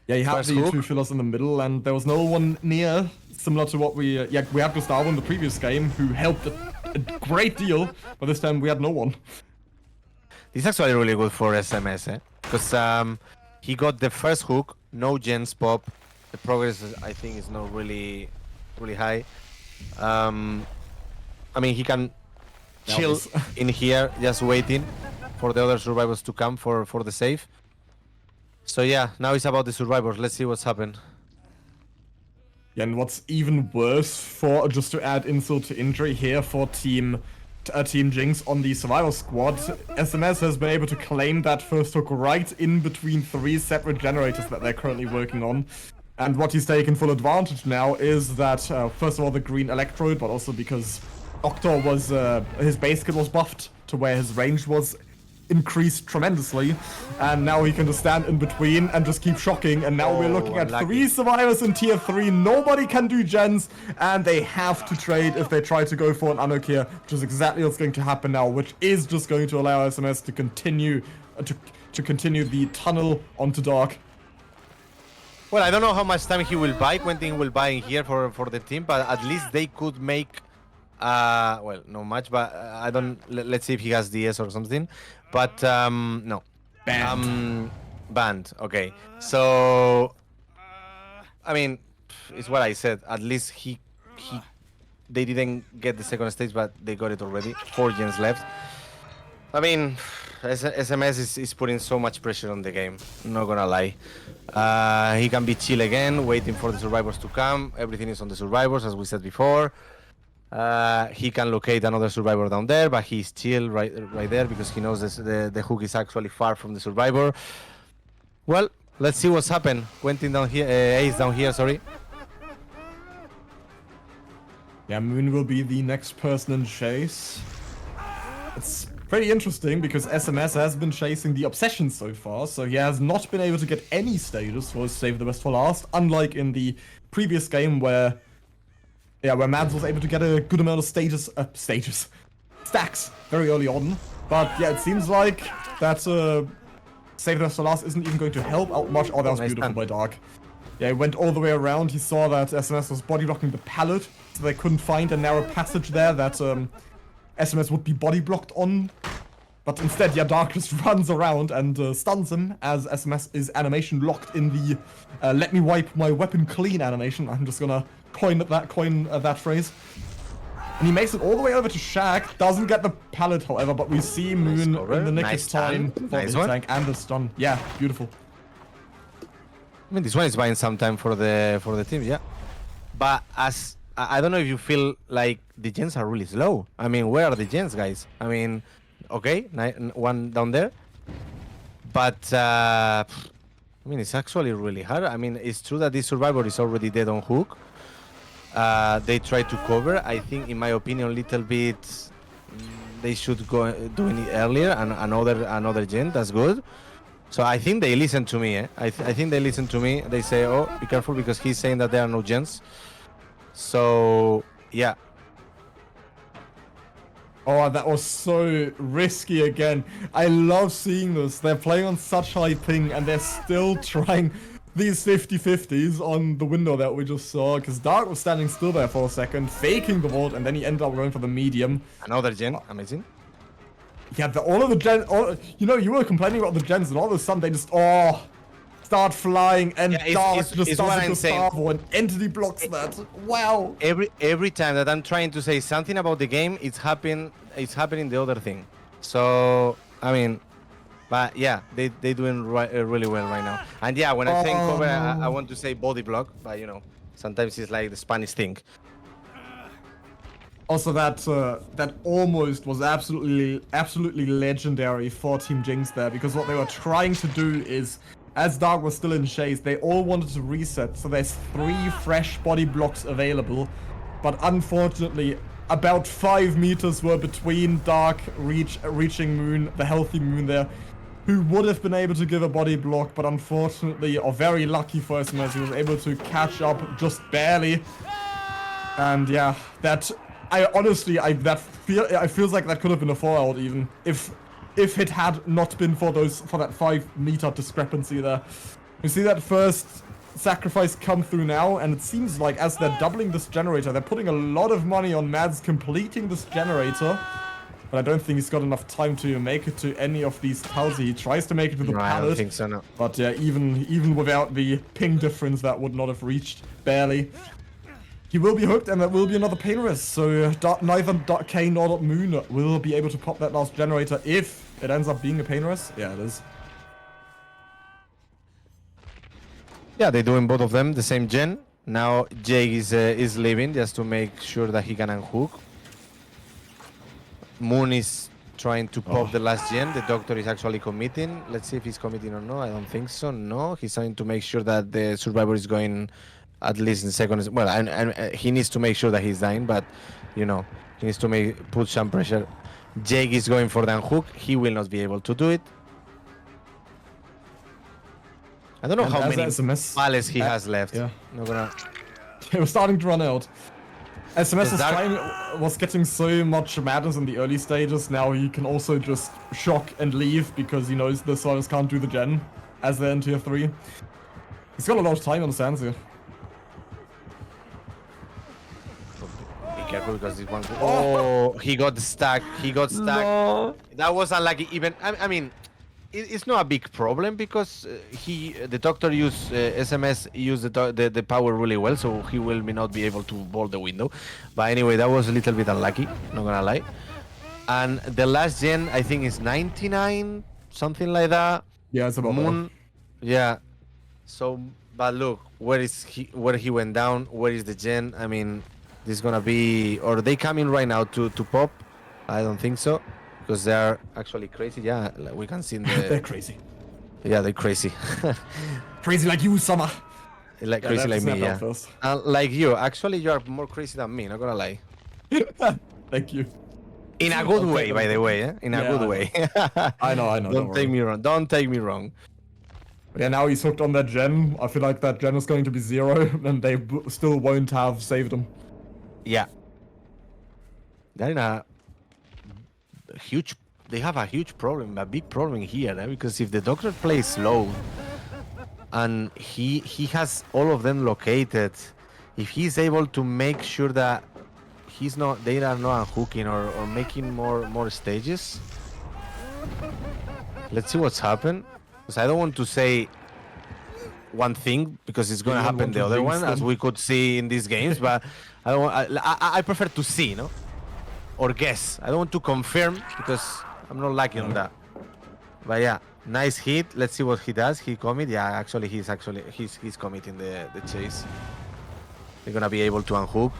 Yeah, you have First the hook. two fillers in the middle, and there was no one near, similar to what we had Gustavo in the previous game, who helped a great deal, but this time we had no one. This is actually really good for SMS, because he got the first hook, no gens pop. The progress, I think, is not really high. I mean, he can chill in here, just waiting for the other survivors to come for the save. So yeah, now it's about the survivors. Let's see what's happened. Yeah, and what's even worse, for just to add insult to injury here for Team Jinx on the survivor squad, SMS has been able to claim that first hook right in between 3 separate generators that they're currently working on. And what he's taken full advantage now is that, first of all, the green electrode, but also because Doctor was, his base kit was buffed to where his range was increased tremendously, and now he can just stand in between and just keep shocking. And now we're looking at unlucky. 3 survivors in tier 3. Nobody can do gens, and they have to trade if they try to go for an unhook here, which is exactly what's going to happen now, which is just going to allow SMS to continue to continue the tunnel onto Dark. Well, I don't know how much time he will buy, Quentin will buy in here for the team, but at least they could make, well, not much, but I don't, let's see if he has DS or something, but, no. Banned, okay. So, I mean, it's what I said, at least they didn't get the second stage, but they got it already, 4 gens left. I mean, SMS is putting so much pressure on the game, not gonna lie. He can be chill again, waiting for the survivors to come. Everything is on the survivors, as we said before. He can locate another survivor down there, but he's chill right there because he knows the hook is actually far from the survivor. Well, let's see what's happened. Quentin down here, Ace down here, sorry. Yeah, Moon will be the next person in chase. It's pretty interesting because SMS has been chasing the Obsession so far, so he has not been able to get any status for his Save the Best for Last, unlike in the previous game where Mads was able to get a good amount of stacks very early on. But yeah, it seems like that Save the Best for Last isn't even going to help out much. Oh, that was beautiful by Dark. Yeah, he went all the way around. He saw that SMS was body blocking the pallet, so they couldn't find a narrow passage there that SMS would be body blocked on, but instead, Dark just runs around and stuns him as SMS is animation locked in the let me wipe my weapon clean animation. I'm just gonna coin that phrase. And he makes it all the way over to Shaq, doesn't get the pallet, however, but we see Moon in the nick of time for the tank and the stun. Yeah, beautiful. I mean, this one is buying some time for the team, yeah. But as I don't know if you feel like the gens are really slow. I mean, where are the gens, guys? I mean, okay, one down there. But, I mean, it's actually really hard. I mean, it's true that this survivor is already dead on hook. They try to cover. I think, in my opinion, a little bit, they should go doing it earlier and another gen. That's good. So I think they listen to me. I think they listen to me. They say, oh, be careful because he's saying that there are no gens. So, yeah. Oh, that was so risky again. I love seeing this. They're playing on such high ping and they're still trying these 50-50s on the window that we just saw. Because Dark was standing still there for a second, faking the vault, and then he ended up going for the medium. Another gen, amazing. Yeah, all of the gens, you know, you were complaining about the gens and all of a sudden they just, start flying and Dark just starts to Gustavo and Entity blocks that. Wow. Every time that I'm trying to say something about the game, it's happening the other thing. So I mean, but yeah, they doing really well right now. And yeah, when I say cover, I want to say body block, but you know, sometimes it's like the Spanish thing. Also, that almost was absolutely legendary for Team Jinx there, because what they were trying to do is, as Dark was still in chase, they all wanted to reset, so there's 3 fresh body blocks available, but unfortunately, about 5 meters were between Dark reaching Moon, the healthy Moon there, who would have been able to give a body block, but unfortunately, or very lucky for SMS, he was able to catch up just barely. And yeah, that I honestly I feels like that could have been a 4-out even if it had not been for that 5-meter discrepancy there. You see that first sacrifice come through now, and it seems like as they're doubling this generator, they're putting a lot of money on Mads completing this generator. But I don't think he's got enough time to make it to any of these tiles. He tries to make it to the pallet. I don't think so, no. But yeah, even without the ping difference, that would not have reached, barely. He will be hooked, and that will be another pain risk. So neither K nor Moon will be able to pop that last generator if it ends up being a pain risk. Yeah, it is. Yeah, they're doing both of them the same gen. Now Jake is leaving just to make sure that he can unhook. Moon is trying to pop the last gen. The Doctor is actually committing. Let's see if he's committing or no. I don't think so. No, he's trying to make sure that the Survivor is going at least in seconds. Well, and he needs to make sure that he's dying, but you know, he needs to put some pressure. Jake is going for the unhook. He will not be able to do it. I don't know how many pallets he has left. Yeah. Not gonna... It was starting to run out. SMS was getting so much madness in the early stages. Now he can also just shock and leave because he knows the Soils can't do the gen as they're in tier 3. He's got a lot of time on the sands here. Be careful because this one... Oh, he got stuck. He got stuck. No. That was unlucky. Even I mean, it's not a big problem because the Doctor SMS used the power really well, so he will not be able to bolt the window. But anyway, that was a little bit unlucky, not gonna lie. And the last gen, I think, is 99, something like that. Yeah, it's about Moon. Yeah. So, but look, where he went down? Where is the gen? I mean, this is gonna be, or they coming right now to pop? I don't think so. Because they are actually crazy, yeah. Like we can see in the... They're crazy. Yeah, they're crazy. Crazy like you, Summer. Like crazy like me, yeah. Like you. Actually, you are more crazy than me. Not gonna lie. Thank you. In a good way, by the way. In a good way. I know. Don't take me wrong. Don't take me wrong. Yeah, now he's hooked on that gen. I feel like that gen is going to be 0, and they still won't have saved him. Yeah. They're in a huge... They have a huge problem, a big problem here, because if the Doctor plays slow and he has all of them located, if he's able to make sure that they are not unhooking or making more stages. Let's see what's happened. Because I don't want to say one thing because it's gonna happen the other one, as we could see in these games, but I prefer to see, no? Or guess. I don't want to confirm because I'm not liking on that. But yeah, nice hit. Let's see what he does. He commit. Yeah, actually he's committing the chase. They're gonna be able to unhook.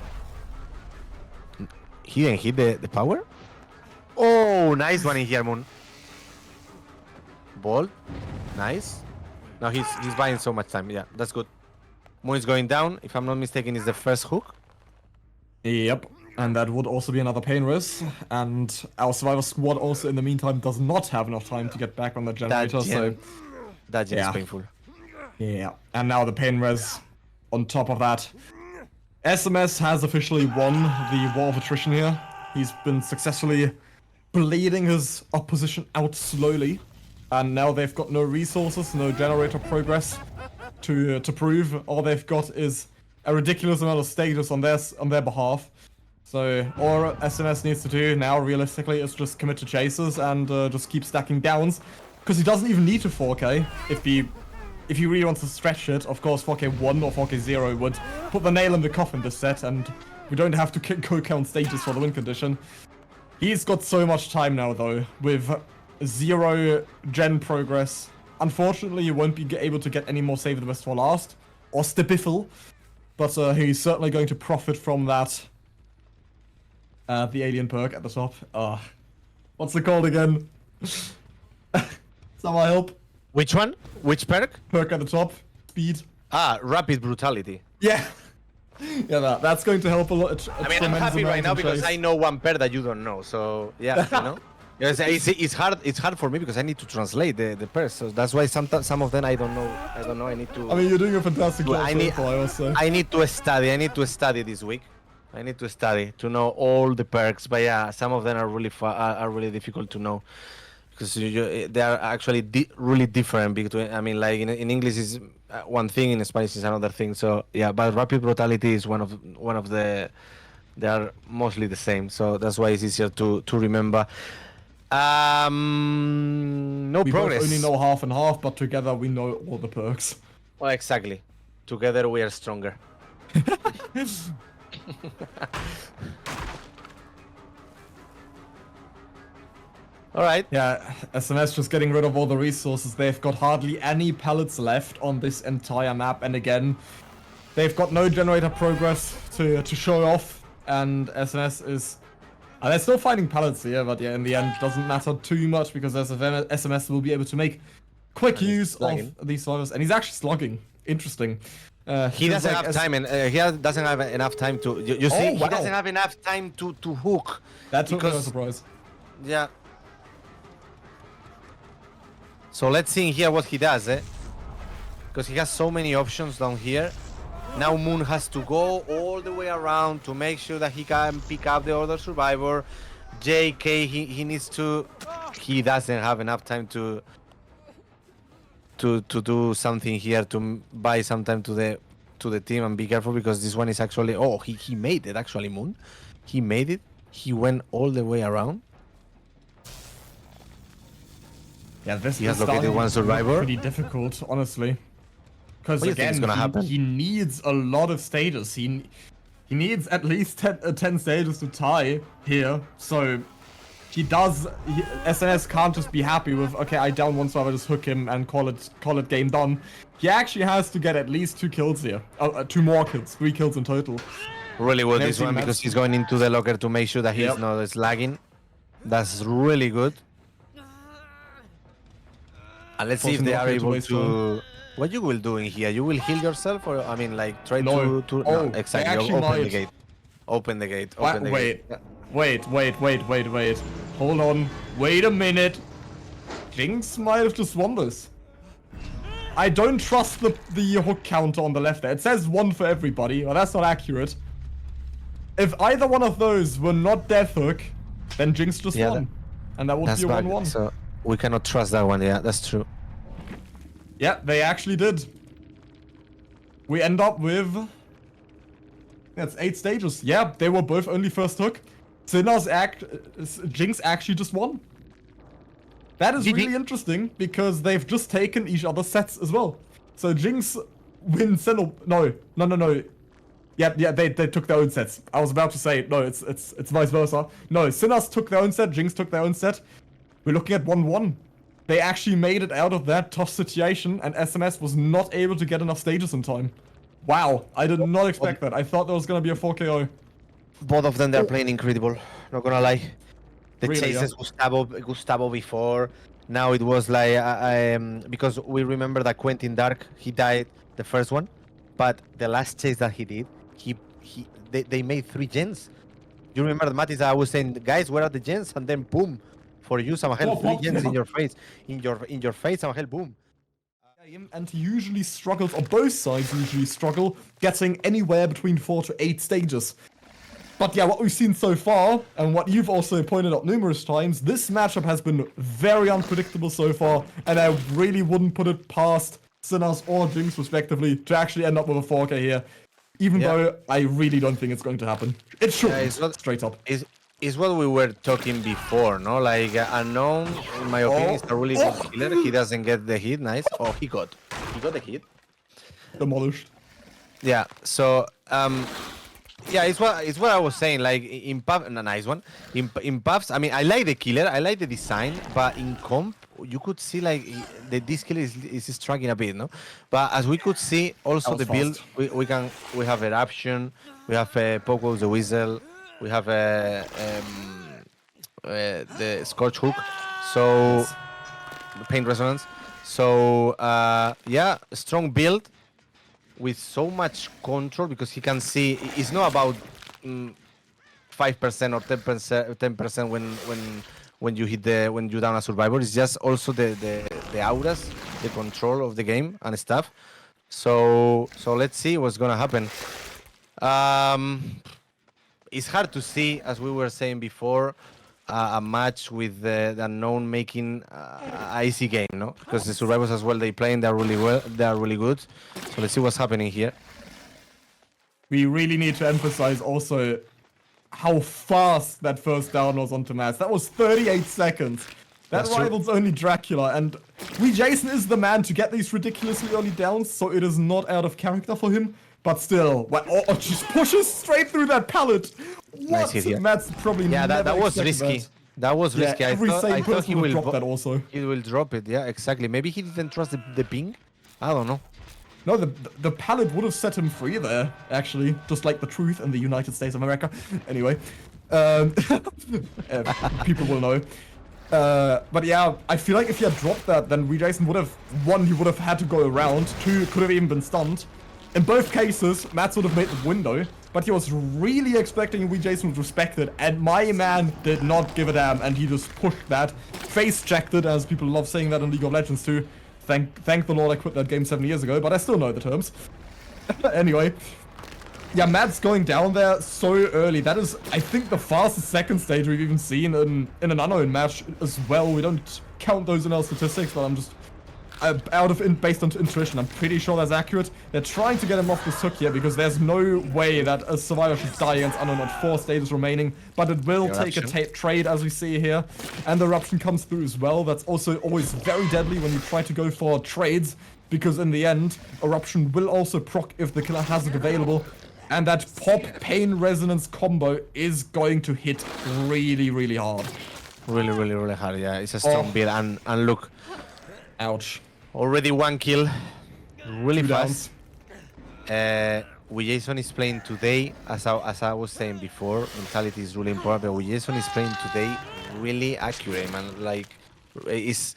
He didn't hit the power. Oh, nice one in here, Moon. Bolt. Nice. Now he's buying so much time. Yeah, that's good. Moon is going down. If I'm not mistaken, is the first hook. Yep. And that would also be another pain risk. And our Survivor squad also, in the meantime, does not have enough time to get back on the generator. That gen is painful. Yeah. And now the pain res on top of that. SMS has officially won the War of Attrition here. He's been successfully bleeding his opposition out slowly. And now they've got no resources, no generator progress to prove. All they've got is a ridiculous amount of status on their behalf. So all SMS needs to do now, realistically, is just commit to chases and just keep stacking downs. Because he doesn't even need to 4K. If he really wants to stretch it, of course 4K1 or 4K0 would put the nail in the coffin this set, and we don't have to go count stages for the win condition. He's got so much time now, though, with 0 gen progress. Unfortunately, he won't be able to get any more Save the Best for Last, or Stibiffle, but he's certainly going to profit from that. The alien perk at the top. What's it called again? Someone help. Which one? Which perk? Perk at the top. Speed. Rapid brutality. Yeah. Yeah, that's going to help a lot. I mean, I'm happy right now because I know one perk that you don't know. So yeah, you know. It's hard. It's hard for me because I need to translate the perks. So that's why some of them I don't know. I need to. I mean, you're doing a fantastic job. I need to study. I need to study this week. I need to study to know all the perks, but yeah, some of them are really difficult to know because they are actually really different between. I mean, like in English is one thing, in Spanish is another thing. So yeah, but rapid brutality is one of the. They are mostly the same, so that's why it's easier to remember. No We progress. both only know half and half, but together we know all the perks. Well, exactly. Together we are stronger. All right. Yeah, SMS just getting rid of all the resources. They've got hardly any pellets left on this entire map, and again, they've got no generator progress to show off. And SMS is... they're still finding pellets here, but yeah, in the end, doesn't matter too much because SMS will be able to make quick use of these survivors. And he's actually slogging. Interesting. He doesn't have time, and he doesn't have enough time to... You see, he doesn't have enough time to hook. That took me by surprise. Yeah. So let's see here what he does, because he has so many options down here. Now Moon has to go all the way around to make sure that he can pick up the other survivor. JK, he needs to... He doesn't have enough time to do something here, to buy some time to the team, and be careful because this one is actually... Oh, he made it actually, Moon. He made it. He went all the way around. Yeah, this he has located one survivor. Pretty difficult, honestly. Because again, he needs a lot of stages. He needs at least 10 stages to tie here. So SNS can't just be happy with, okay, I down one survivor, just hook him and call it game done. He actually has to get at least 2 kills here. 2 more kills, 3 kills in total. Really good this one because he's going into the locker to make sure that he's not lagging. That's really good. And let's see if they are able to... What you will do in here? You will heal yourself, or I mean, like try to... No, exactly. Open the gate. Open the gate. Open the gate. Wait. Hold on. Wait a minute. Jinx might have just won this. I don't trust the hook counter on the left there. It says 1 for everybody, but that's not accurate. If either one of those were not death hook, then Jinx just won. And that would be a 1-1. So we cannot trust that one. Yeah, that's true. Yeah, they actually did. We end up with... That's 8 stages. Yeah, they were both only first hook. Jinx actually just won. That is really interesting because they've just taken each other's sets as well. So Jinx wins Cenobite. No. Yeah, they took their own sets. I was about to say, no, it's vice versa. No, Sinners took their own set, Jinx took their own set. We're looking at 1-1. They actually made it out of that tough situation, and SMS was not able to get enough stages in time. Wow, I did not expect that. I thought there was going to be a 4KO. Both of them, they're playing incredible. Not gonna lie. The chases Gustavo before. Now it was like because we remember that Quentin Dark, he died the first one, but the last chase that he did, they made 3 gens. You remember the Mathis? I was saying, guys, where are the gens? And then boom, for you, Sammahell, 3 gens in your face, in your face, Sammahell, boom. And he usually struggles, or both sides usually struggle, getting anywhere between 4 to 8 stages. But yeah, what we've seen so far, and what you've also pointed out numerous times, this matchup has been very unpredictable so far, and I really wouldn't put it past Sinners or Jinx, respectively, to actually end up with a 4K here. Even though I really don't think it's going to happen. It should, straight up. Is what we were talking before, no? Like, Unknown, in my opinion, is a really good killer. He doesn't get the hit, nice. Oh, he got the hit. Demolished. Yeah, so, yeah, it's what I was saying. Like in PUBG, a nice one. In PUBG, I mean, I like the killer, I like the design, but in comp, you could see like this killer is struggling a bit, no? But as we could see, also the build, we have eruption, we have Poco the Whistle, we have the Scorch Hook, so Pain Resonance. So yeah, strong build. With so much control, because he can see it's not about 5% or 10% when you hit when you down a survivor. It's just also the auras, the control of the game and stuff. So let's see what's gonna happen. it's hard to see, as we were saying before, a match with the Unknown making a easy game, no? Because the survivors as well, they playing, they're really well, they're really good. So let's see what's happening here. We really need to emphasize also how fast that first down was onto Mathis. That was 38 seconds. That rivals only Dracula, and Jason is the man to get these ridiculously early downs, so it is not out of character for him. But still, just pushes straight through that pallet. What? Matt's probably that was risky. That was risky. Every I thought he will drop that also. He will drop it. Yeah, exactly. Maybe he didn't trust the ping. I don't know. No, the pallet would have set him free there, actually, just like the truth in the United States of America. Anyway, people will know. But yeah, I feel like if he had dropped that, then Jason would have, one, he would have had to go around, two, could have even been stunned. In both cases, Matt would have made the window, but he was really expecting Jason would respect it, and my man did not give a damn, and he just pushed that, face-checked it, as people love saying that in League of Legends too. Thank the Lord I quit that game 7 years ago, but I still know the terms. Anyway. Yeah, Matt's going down there so early. That is, I think, the fastest second stage we've even seen in an Unknown match as well. We don't count those in our statistics, but I'm just based on intuition. I'm pretty sure that's accurate. They're trying to get him off this hook here because there's no way that a survivor should die against Unknown at 4 stages remaining. But it will take a trade, as we see here. And the eruption comes through as well. That's also always very deadly when you try to go for trades, because in the end, eruption will also proc if the killer has it available. And that pop pain resonance combo is going to hit really, really hard. Really hard. Yeah, it's a strong build. And look, ouch. Already 1 kill, really fast. Jason is playing today, as I was saying before, mentality is really important, but Jason is playing today really accurate, man. Like, it's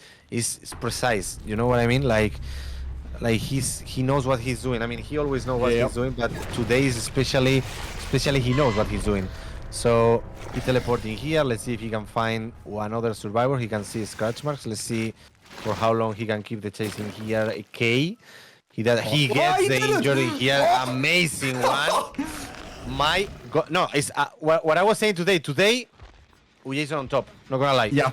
precise, you know what I mean? Like he knows what he's doing. I mean, he always knows what he's doing, but today is especially he knows what he's doing. So he's teleporting here. Let's see if he can find another survivor. He can see scratch marks. Let's see for how long he can keep the chasing here. He gets the injury here. Amazing one. My God, no, it's what I was saying today. Jason on top. Not gonna lie. Yeah.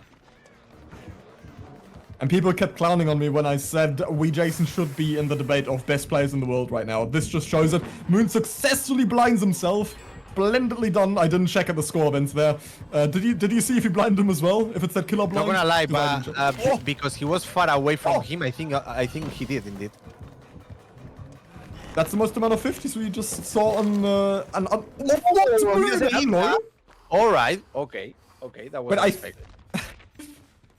And people kept clowning on me when I said Jason should be in the debate of best players in the world right now. This just shows it. Moon successfully blinds himself. Splendidly done. I didn't check at the score events there. Did you see if he blinded him as well? If it's that killer blind? Not gonna lie, but because he was far away from him, I think he did indeed. That's the most amount of 50s we just saw on All right. Okay. That was expected.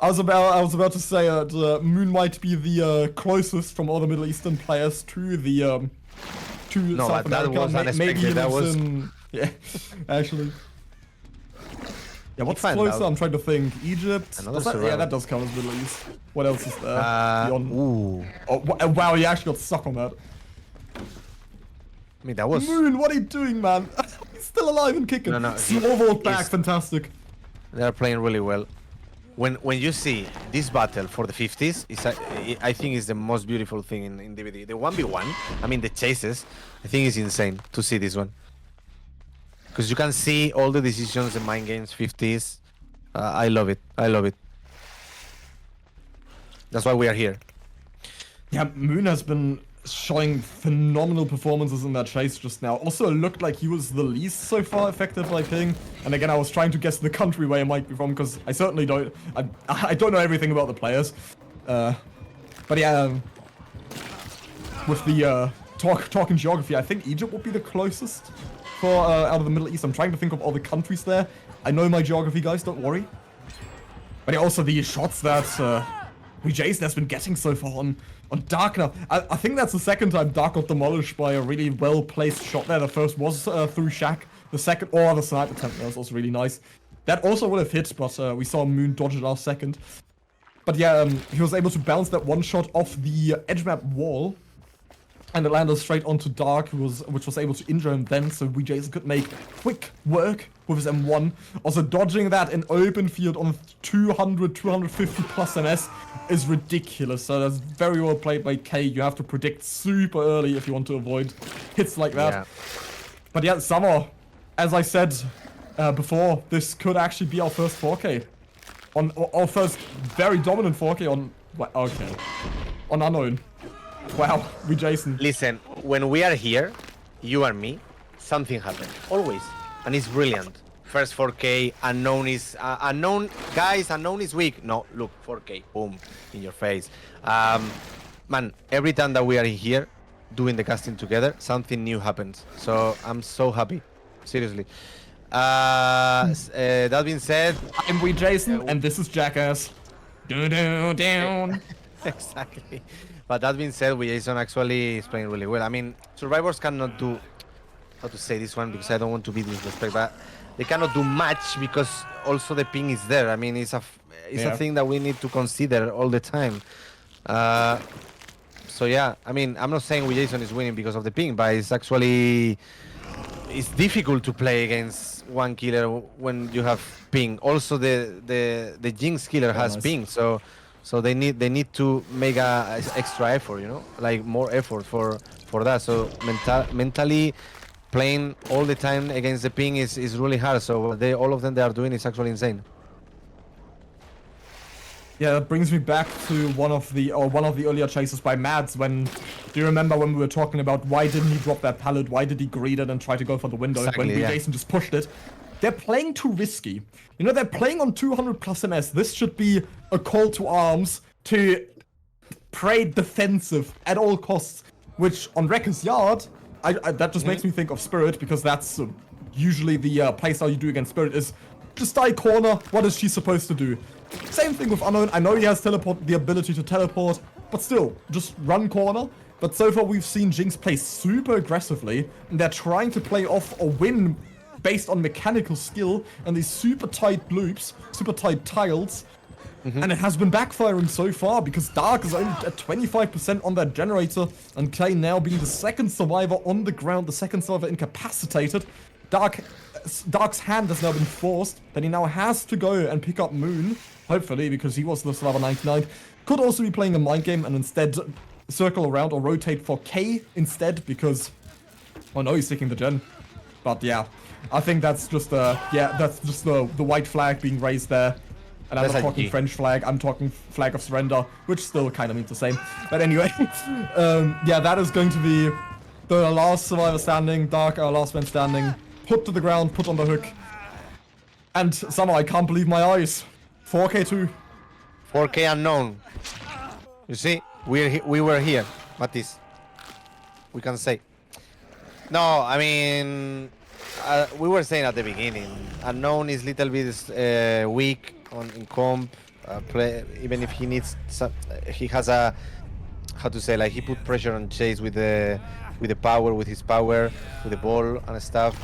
I was about to say that Moon might be the closest from all the Middle Eastern players to the to South America. That was unexpected. That was yeah, actually. Yeah, what's closer? I'm trying to think. Egypt. Yeah, that does count as Middle East. What else is there? Ooh. Oh, wow, you actually got stuck on that. I mean, that was Moon. What are you doing, man? He's still alive and kicking. No. Snowballed back. Fantastic. They're playing really well. When you see this battle for the 50s, I think is the most beautiful thing in DBD. The 1v1, I mean the chases, I think is insane to see this one. Because you can see all the decisions, the mind games, 50s. I love it. That's why we are here. Yeah, Moon has been showing phenomenal performances in that chase just now. Also, it looked like he was the least so far effective by ping. And again, I was trying to guess the country where he might be from, because I certainly don't. I don't know everything about the players. But yeah, with the talking geography, I think Egypt would be the closest for out of the Middle East. I'm trying to think of all the countries there. I know my geography, guys. Don't worry. But yeah, also the shots that Jason has been getting so far on Dark now. I think that's the second time Dark got demolished by a really well-placed shot there. The first was through Shaq. The second, the sniper attempt there was also really nice. That also would have hit, but we saw Moon dodge it last second. But yeah, he was able to bounce that one shot off the edge map wall. And it landed straight onto Dark, which was able to injure him then, so Jason could make quick work with his M1. Also, dodging that in open field on 200, 250 plus MS is ridiculous. So that's very well played by K. You have to predict super early if you want to avoid hits like that. Yeah. But yeah, Sammahell as I said before, this could actually be our first 4K. Our first very dominant 4K on... Okay. On Unknown. Wow, we Jason. Listen, when we are here, you and me, something happens. Always. And it's brilliant. First 4K, Unknown is... Unknown, guys, Unknown is weak. No, look, 4K, boom, in your face. Man, every time that we are here, doing the casting together, something new happens. So I'm so happy. Seriously. That being said... I'm we Jason, and this is Jackass. Down. Exactly. But that being said, we Jason actually is playing really well. I mean, survivors cannot do... How to say this one, because I don't want to be disrespectful, but they cannot do much because also the ping is there. I mean, it's a thing that we need to consider all the time. So yeah, I mean, I'm not saying we Jason is winning because of the ping, but it's actually... It's difficult to play against one killer when you have ping. Also, the Jinx killer has ping, so they need to make a extra effort, you know, like more effort for that. So mentally playing all the time against the ping is really hard. So all of them they are doing is actually insane. Yeah, that brings me back to one of the earlier chases by Mads. Do you remember when we were talking about why didn't he drop that pallet? Why did he greed it and try to go for the window exactly, when Jason just pushed it? They're playing too risky. You know, they're playing on 200 plus MS. This should be a call to arms to play defensive at all costs. Which on Wrecker's Yard, that just makes me think of Spirit, because that's usually the playstyle you do against Spirit is just die corner. What is she supposed to do? Same thing with Unknown. I know he has the ability to teleport, but still, just run corner. But so far we've seen Jinx play super aggressively, and they're trying to play off a win based on mechanical skill and these super tight loops, super tight tiles. And it has been backfiring so far because Dark is only at 25% on that generator, and Clay now being the second survivor on the ground, the second survivor incapacitated. Dark's hand has now been forced, that he now has to go and pick up Moon, hopefully, because he was the survivor 99. Could also be playing a mind game and instead circle around or rotate for K instead, because... Oh no, he's taking the gen. But yeah, I think that's just the white flag being raised there. And I'm not talking French flag, I'm talking flag of surrender, which still kind of means the same. But anyway, yeah, that is going to be the last survivor standing, Dark, our last man standing. Put to the ground, put on the hook. And somehow I can't believe my eyes. 4K2. 4K Unknown. You see, we were here, Mathis. We can say. No, I mean, we were saying at the beginning, Unknown is little bit weak in comp. Even if he needs, he has a, how to say, like he put pressure on Chase with the power, with his power, with the ball and stuff.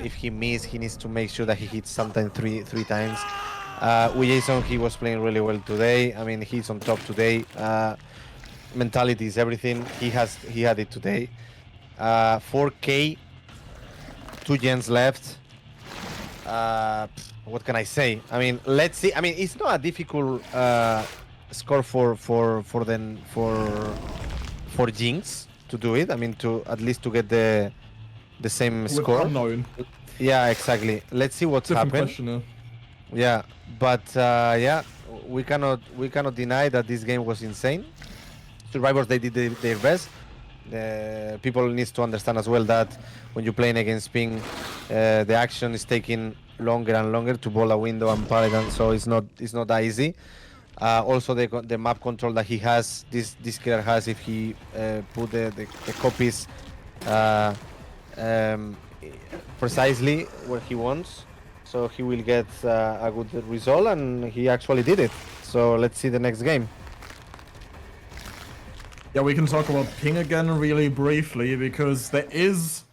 If he misses, he needs to make sure that he hits sometimes three times. With Jason, he was playing really well today. I mean, he's on top today. Mentality is everything. He had it today. 4K, 2 gens left. What can I say? I mean, let's see. I mean, it's not a difficult score for Jinx to do it. I mean, to at least to get the same score. Unknown. Yeah, exactly. Let's see what's happened. Yeah, but yeah, we cannot deny that this game was insane. Survivors, they did their best. People needs to understand as well that when you're playing against ping, the action is taking longer and longer to ball a window and pallet, and so it's not that easy. Also, the map control that he has, this killer has, if he put the copies precisely where he wants, so he will get a good result, and he actually did it. So let's see the next game. Yeah, we can talk about ping again really briefly, because there is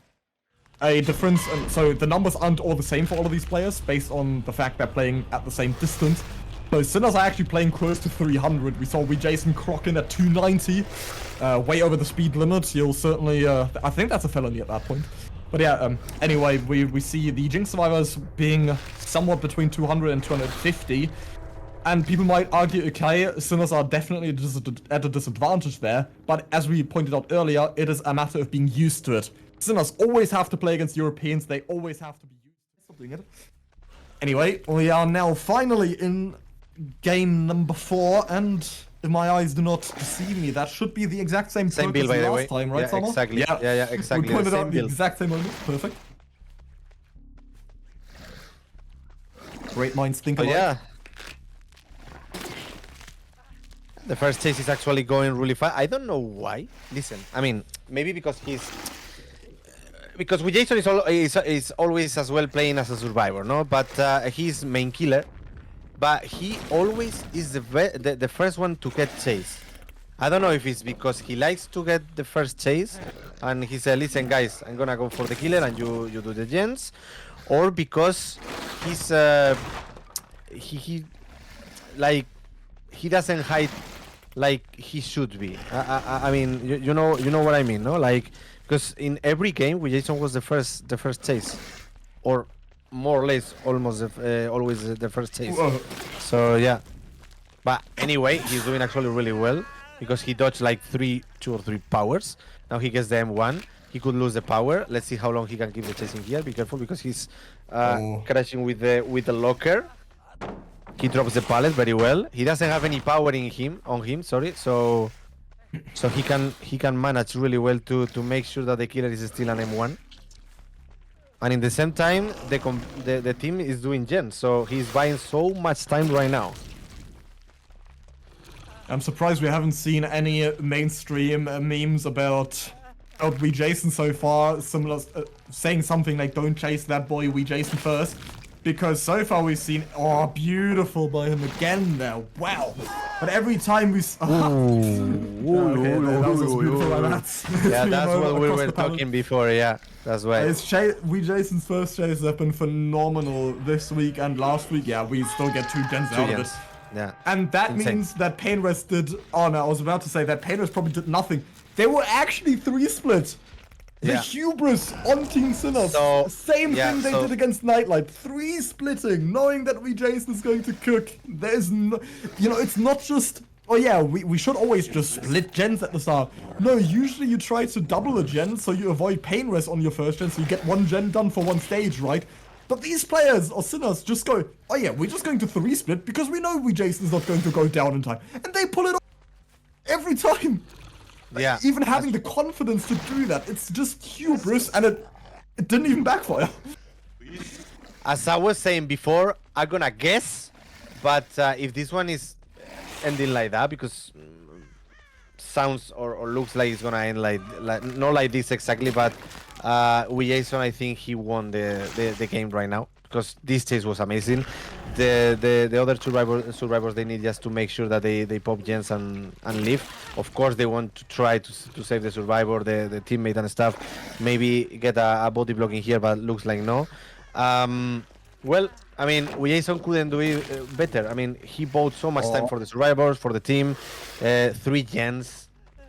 a difference, and so the numbers aren't all the same for all of these players based on the fact they're playing at the same distance. So Sinners are actually playing close to 300. We saw Jason clock in at 290, way over the speed limit. You'll certainly, I think that's a felony at that point. But yeah, anyway, we see the Jinx survivors being somewhat between 200 and 250. And people might argue, okay, Sinners are definitely at a disadvantage there. But as we pointed out earlier, it is a matter of being used to it. Sinners always have to play against Europeans. They always have to be used. Stop doing it. Anyway, we are now finally in game number 4, and if my eyes do not deceive me, that should be the exact same build by the way. last time, right, Yeah, Sammahell? exactly. Yeah, exactly. We pointed the out same the build. exact same moment. Perfect. Great minds think But alike. yeah. The first chase is actually going really fast. I don't know why. Listen, I mean, maybe because because with Jason is always as well playing as a survivor, no? But he's main killer. But he always is the first one to get chase. I don't know if it's because he likes to get the first chase, and he said, "Listen, guys, I'm gonna go for the killer, and you do the gens," or because he's he like he doesn't hide like he should be. I mean, you know what I mean, no? Like, because in every game, Jason was the first chase, or more or less almost always the first chase. Whoa. So yeah, but anyway, he's doing actually really well because he dodged like 2 or 3 powers. Now he gets the M1. He could lose the power. Let's see how long he can keep the chasing here. Be careful because he's crashing with the locker. He drops the pallet very well. He doesn't have any power on him. Sorry, so he can manage really well to make sure that the killer is still an M1. And in the same time, the team is doing gens, so he's buying so much time right now. I'm surprised we haven't seen any mainstream memes about we Jason so far, similar saying something like "Don't chase that boy, we Jason first." Because so far we've seen, oh, beautiful by him again now. Wow. But every time we... that was beautiful by Mathis. Yeah, that's what we were talking before, yeah. That's why. We Jason's first chase has been phenomenal this week and last week. Yeah, we still get 2 gens out of it. Yeah. And that means that Painrest did... Oh, no, I was about to say that Painrest probably did nothing. They were actually 3-split. The hubris on Team Sinners. So, Same thing they did against Nightlight. 3-splitting, knowing that we Jason is going to cook. There's no, it's not just, oh yeah, we should always just split gens at the start. No, usually you try to double a gen so you avoid pain rest on your first gen so you get 1 gen done for 1 stage, right? But these players or Sinners just go, oh yeah, we're just going to 3-split because we know we Jason's not going to go down in time. And they pull it off every time. Yeah. Even having the confidence to do that, it's just hubris, and it didn't even backfire. As I was saying before, I'm gonna guess, but if this one is ending like that, because sounds or looks like it's gonna end like not like this exactly, but with Jason, I think he won the game right now because this chase was amazing. The other survivors they need just to make sure that they pop gens and leave. Of course they want to try to save the survivor, the teammate and stuff. Maybe get a body block in here, but looks like no. Well, I mean, Jason couldn't do it better. I mean, he bought so much time for the survivors, for the team. 3 gens.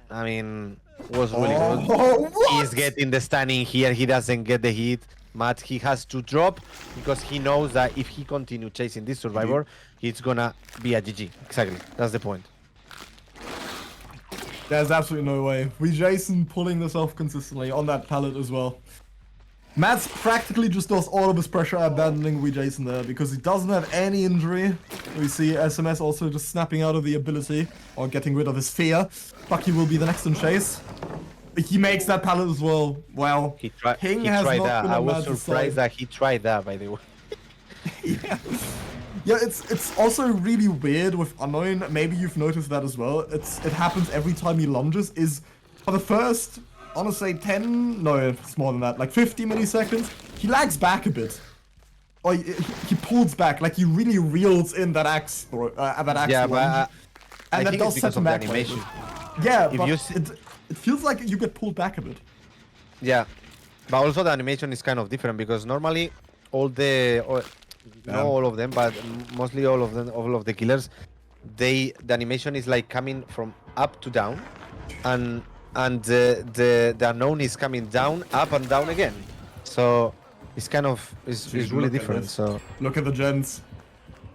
I mean, was really good. He's getting the stunning here. He doesn't get the hit. Matt, he has to drop because he knows that if he continues chasing this survivor, it's gonna be a GG. Exactly, that's the point. There's absolutely no way. We Jason pulling this off consistently on that pallet as well. Matt's practically just lost all of his pressure abandoning we Jason there because he doesn't have any injury. We see SMS also just snapping out of the ability or getting rid of his fear. Bucky will be the next in chase. He makes that pallet as well. Wow. He tried that. I was surprised that he tried that, by the way. Yeah, it's also really weird with Unknown. Maybe you've noticed that as well. It happens every time he lunges. Is for the first, I want to say 10, no, it's more than that, like 50 milliseconds, he lags back a bit. Or he pulls back, like he really reels in that axe lunge. And that does set him back. Animation. Yeah, but it feels like you get pulled back a bit. Yeah, but also the animation is kind of different because normally not all of them, but mostly all of the killers, the animation is like coming from up to down, and the unknown is coming down, up and down again. So it's kind of it's really different. So look at the gens.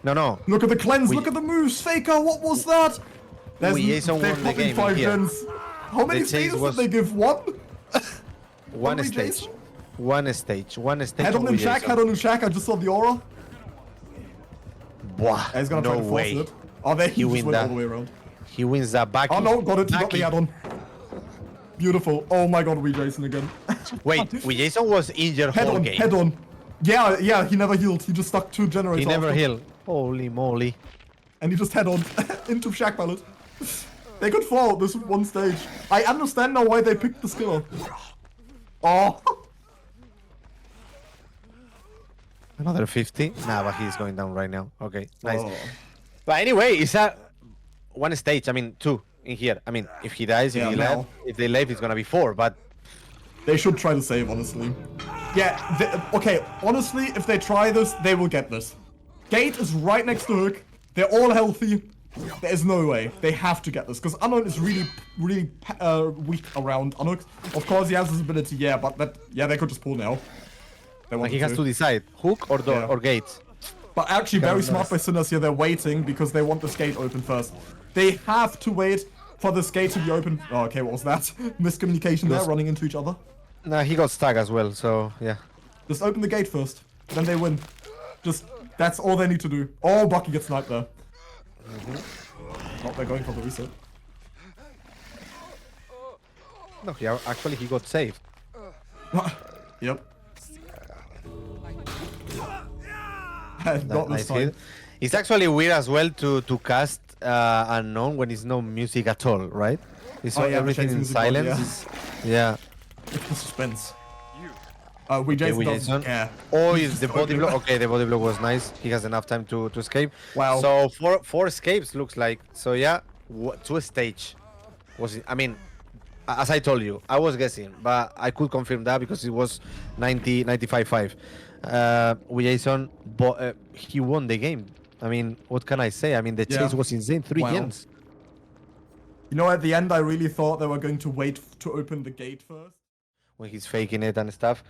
No. Look at the cleanse. Look at the moves. Faker. What was that? Jason won the game 5 here. gens. How many stages did they give? 1? One Probably stage. Jason? One stage. One stage. Head on him, Shaq. Head on him, Shaq. I just saw the aura. Wow. He's gonna try to force it. Oh, there he just win went that. all the way around. He wins that back. Oh no, got it. He got the add-on. Beautiful. Oh my god, we Jason again. Wait, Jason was injured Head whole on, game. head on. Yeah, he never healed. He just stuck 2 generators. He never after. healed. Holy moly. And he just head on into Shaq pallet. They could fall this one stage. I understand now why they picked the skiller. Oh. Another 50? Nah, but he's going down right now. Okay, nice. Oh. But anyway, it's a one stage. I mean, 2 in here. I mean, if he dies, Yeah, now. if they leave, it's gonna be 4. But They should try to save, honestly. Yeah, okay, honestly, if they try this, they will get this. Gate is right next to Hook. They're all healthy. There's no way. They have to get this, because Unknown is really weak around Unhook. Of course, he has his ability, yeah, but they could just pull now. he has to decide hook or door Yeah. or gate. But actually, very smart by Sinners here. They're waiting because they want this gate open first. They have to wait for this gate to be open. Oh, okay, what was that? Miscommunication there, running into each other. Nah, he got stuck as well, so yeah. Just open the gate first, then they win. That's all they need to do. Oh, Bucky gets sniped there. Oh, they're going for the reset. No, actually he got saved. Yep. Not this Nice hit. time. It's actually weird as well to cast Unknown when it's no music at all, right? It's Oh, yeah, everything Jason in music mode, silence. yeah. Yeah. It's the suspense. We Jason doesn't care. Oh, He's is the just body open. block? Okay, the body block was nice. He has enough time to escape. Wow. So four escapes looks like. So yeah, 2 stage. Was it? I mean, as I told you, I was guessing, but I could confirm that because it was 95-5. With Jason, he won the game. I mean, what can I say? I mean, the chase was insane. 3 Wow. games. You know, at the end, I really thought they were going to wait to open the gate first. When he's faking it and stuff.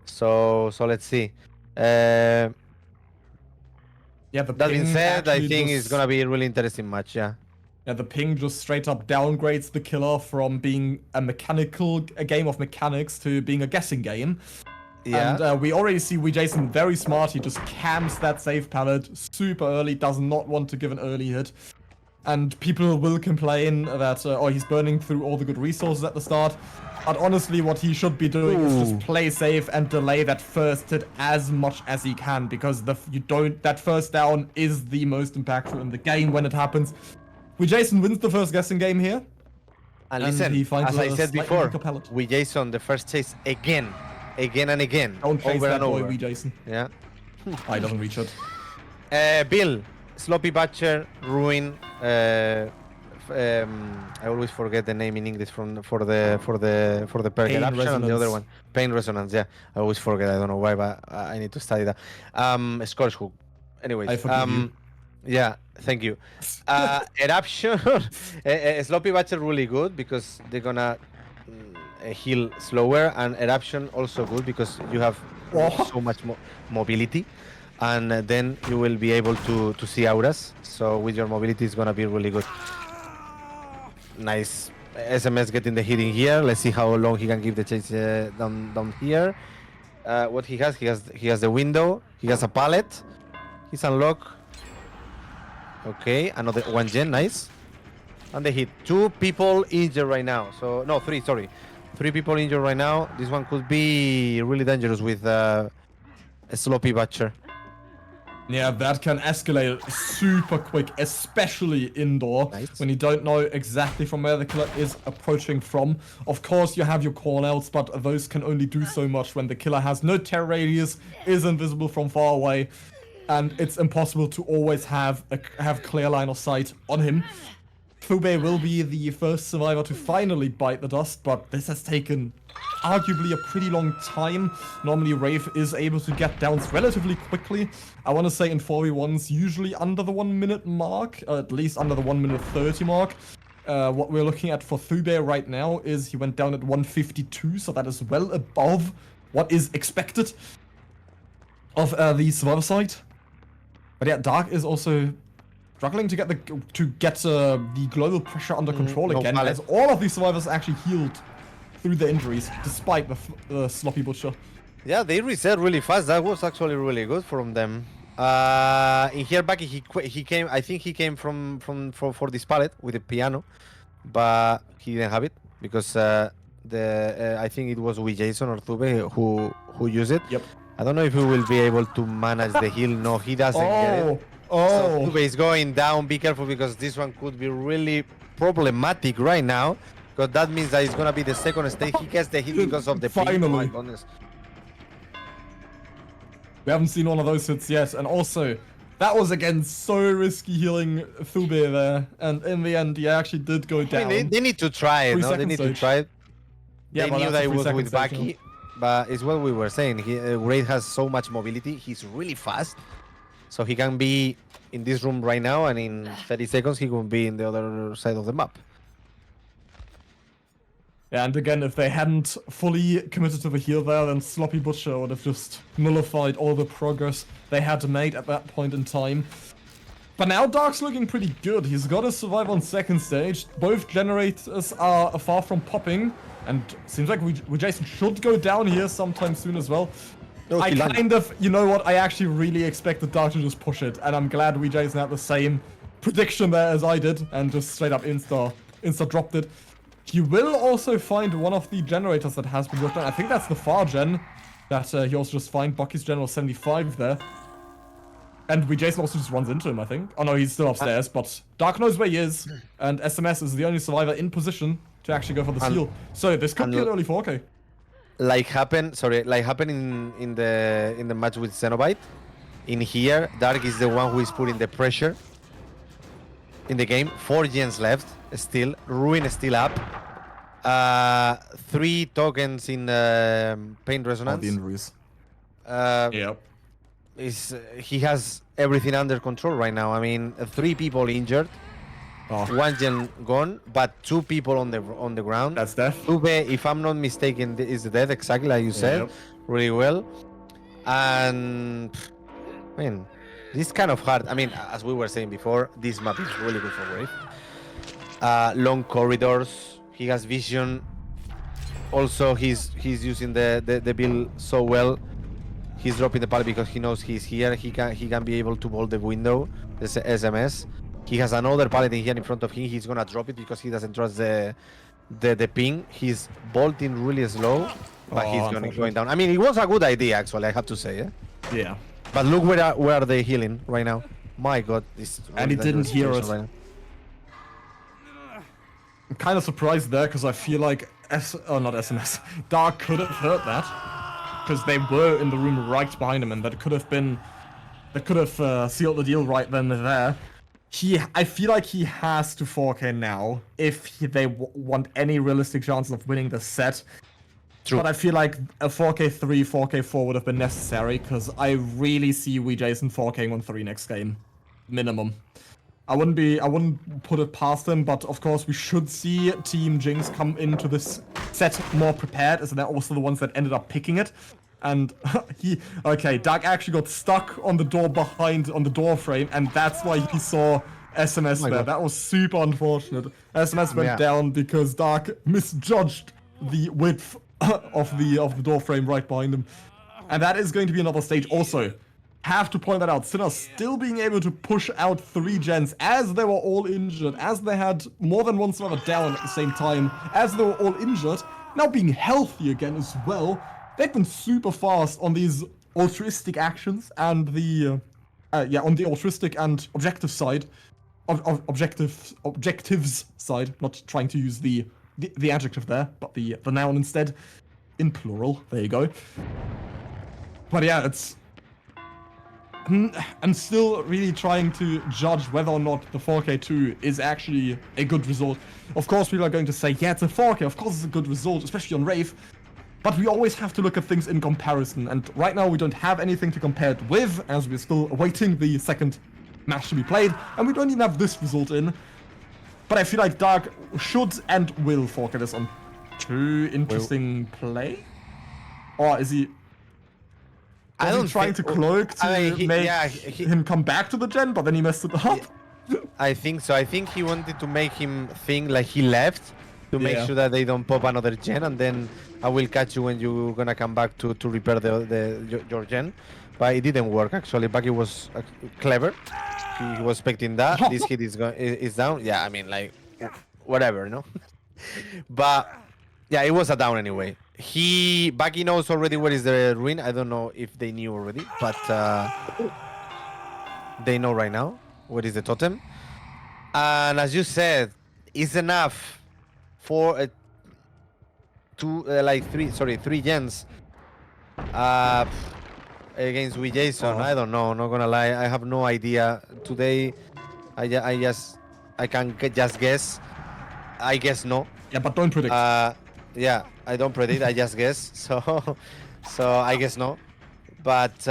So let's see. Yeah, the That being ping said, I actually think just- it's gonna be a really interesting match. Yeah. Yeah, the ping just straight up downgrades the killer from being a game of mechanics to being a guessing game. Yeah. And we already see Jason very smart. He just camps that safe pallet super early, does not want to give an early hit. And people will complain that, he's burning through all the good resources at the start. But honestly, what he should be doing is just play safe and delay that first hit as much as he can, because that first down is the most impactful in the game when it happens. Jason wins the first guessing game here. And And listen, he finds as I a said slightly before, weaker pallet. with Jason, the first chase again and again, Don't chase over that and boy, over. Jason. Yeah. Oh, he doesn't reach it. Bill, Sloppy Butcher, Ruin. I always forget the name in English for the perk Pain eruption and the other Resonance. one. Pain Resonance. Yeah, I always forget. I don't know why, but I need to study that. Scorch Hook. Anyways, I forgive you. yeah, thank you. Eruption, Sloppy Butcher really good because they're gonna heal slower, and Eruption also good because you have so much mobility, and then you will be able to see auras. So with your mobility, it's gonna be really good. Nice. SMS getting the hit in here. Let's see how long he can give the chase down here. What he has the window. He has a pallet. He's unlocked. Okay, another 1 gen, nice. And they hit 2 people injured right now. So no, 3. Sorry, 3 people injured right now. This one could be really dangerous with a Sloppy Butcher. Yeah, that can escalate super quick, especially indoor, Nice. when you don't know exactly from where the killer is approaching from. Of course, you have your callouts, but those can only do so much when the killer has no terror radius, is invisible from far away, and it's impossible to always have clear line of sight on him. Fube will be the first survivor to finally bite the dust, but this has taken arguably a pretty long time. Normally Wraith is able to get downs relatively quickly. I want to say in 4v1s, usually under the 1 minute mark, at least under the 1 minute 30 mark. What we're looking at for Fube right now is he went down at 152, so that is well above what is expected of the survivor side. But yeah, Dark is also struggling to get the global pressure under control no again, pallet. as all of these survivors actually healed through the injuries, despite the sloppy butcher. Yeah, they reset really fast. That was actually really good from them. In here, Bucky, he came. I think he came for this pallet with the piano, but he didn't have it because I think it was with Jason or Tube who used it. Yep. I don't know if he will be able to manage the heal. No, he doesn't get it. So Tube is going down. Be careful because this one could be really problematic right now. Because that means that it's gonna be the second stage. He gets the heal because of the ping. Finally. Oh my goodness. We haven't seen one of those hits yet, and also, that was again so risky healing Thube there, and in the end, he actually did go down. I mean, they need to try it, no? They need to try it. Yeah, they knew that it was with Bucky, but it's what we were saying. Wraith has so much mobility. He's really fast, so he can be in this room right now, and in 30 seconds, he will be in the other side of the map. Yeah, and again, if they hadn't fully committed to the heal there, then Sloppy Butcher would have just nullified all the progress they had made at that point in time. But now Dark's looking pretty good. He's got to survive on second stage. Both generators are far from popping, and seems like Jason should go down here sometime soon as well. I kind of, you know what, I actually really expected Dark to just push it, and I'm glad Jason had the same prediction there as I did, and just straight up insta dropped it. He will also find one of the generators that has been worked on. I think that's the far gen that he also just finds. Bucky's gen was 75 there. And Jason also just runs into him, I think. Oh no, he's still upstairs, but Dark knows where he is. And SMS is the only survivor in position to actually go for the seal. So this could be an early 4K. Like happened in the match with Cenobite. In here, Dark is the one who is putting the pressure in the game. 4 gens left still. Ruin is still up. 3 tokens in pain resonance. Oh, the injuries. Yep. He has everything under control right now. I mean, 3 people injured. 1 gen gone, but 2 people on the ground. That's death. Ube, if I'm not mistaken, is dead, exactly like you said. Yep. Really well. And I mean, this is kind of hard. I mean, as we were saying before, this map is really good for Wraith. Long corridors. He has vision. Also, he's using the build so well. He's dropping the pallet because he knows he's here. He can be able to hold the window. This SMS. He has another pallet in here in front of him. He's gonna drop it because he doesn't trust the ping. He's bolting really slow, but he's going down. I mean, it was a good idea actually. I have to say. Yeah. But look where are they healing right now? My God, this. Really and he didn't hear it. Right, I'm kind of surprised there because I feel like not SMS. Dark could have heard that because they were in the room right behind him, and that could have sealed the deal right then and there. I feel like he has to 4K now if they want any realistic chances of winning the set. True. But I feel like a 4K3, 4K4 would have been necessary because I really see Jason 4King on 3 next game, minimum. I wouldn't put it past him, but of course we should see Team Jinx come into this set more prepared, as they're also the ones that ended up picking it. And Dark actually got stuck on the door on the door frame, and that's why he saw SMS there. God. That was super unfortunate. SMS went down because Dark misjudged the width of the door frame right behind him. And that is going to be another stage also. Have to point that out. Sinner still being able to push out 3 gens as they were all injured, as they had more than one survivor down at the same time, as they were all injured, now being healthy again as well. They've been super fast on these altruistic actions and the on the altruistic and objective side, objectives side. Not trying to use the adjective there, but the noun instead, in plural. There you go. But yeah, I'm still really trying to judge whether or not the 4K2 is actually a good result. Of course, people are going to say, yeah, it's a 4K. Of course, it's a good result, especially on Wraith. But we always have to look at things in comparison. And right now, we don't have anything to compare it with, as we're still awaiting the second match to be played. And we don't even have this result in. But I feel like Dark should and will 4K this on 2 interesting play. Or is he... I don't trying to cloak to make him come back to the gen, but then he messed it up. I think so. I think he wanted to make him think like he left, to make Yeah. sure that they don't pop another gen, and then I will catch you when you're gonna come back to repair your gen. But it didn't work actually. Bucky was clever. He was expecting that. This hit is down. Yeah, I mean like whatever, no. But yeah, it was a down anyway. Bucky knows already where is the ruin. I don't know if they knew already, but they know right now where is the totem. And as you said, it's enough for three gens against with Jason. I don't know, not gonna lie, I have no idea. Today I can just guess. I guess no. Yeah, but don't predict. Yeah, I don't predict, I just guess. So I guess no. But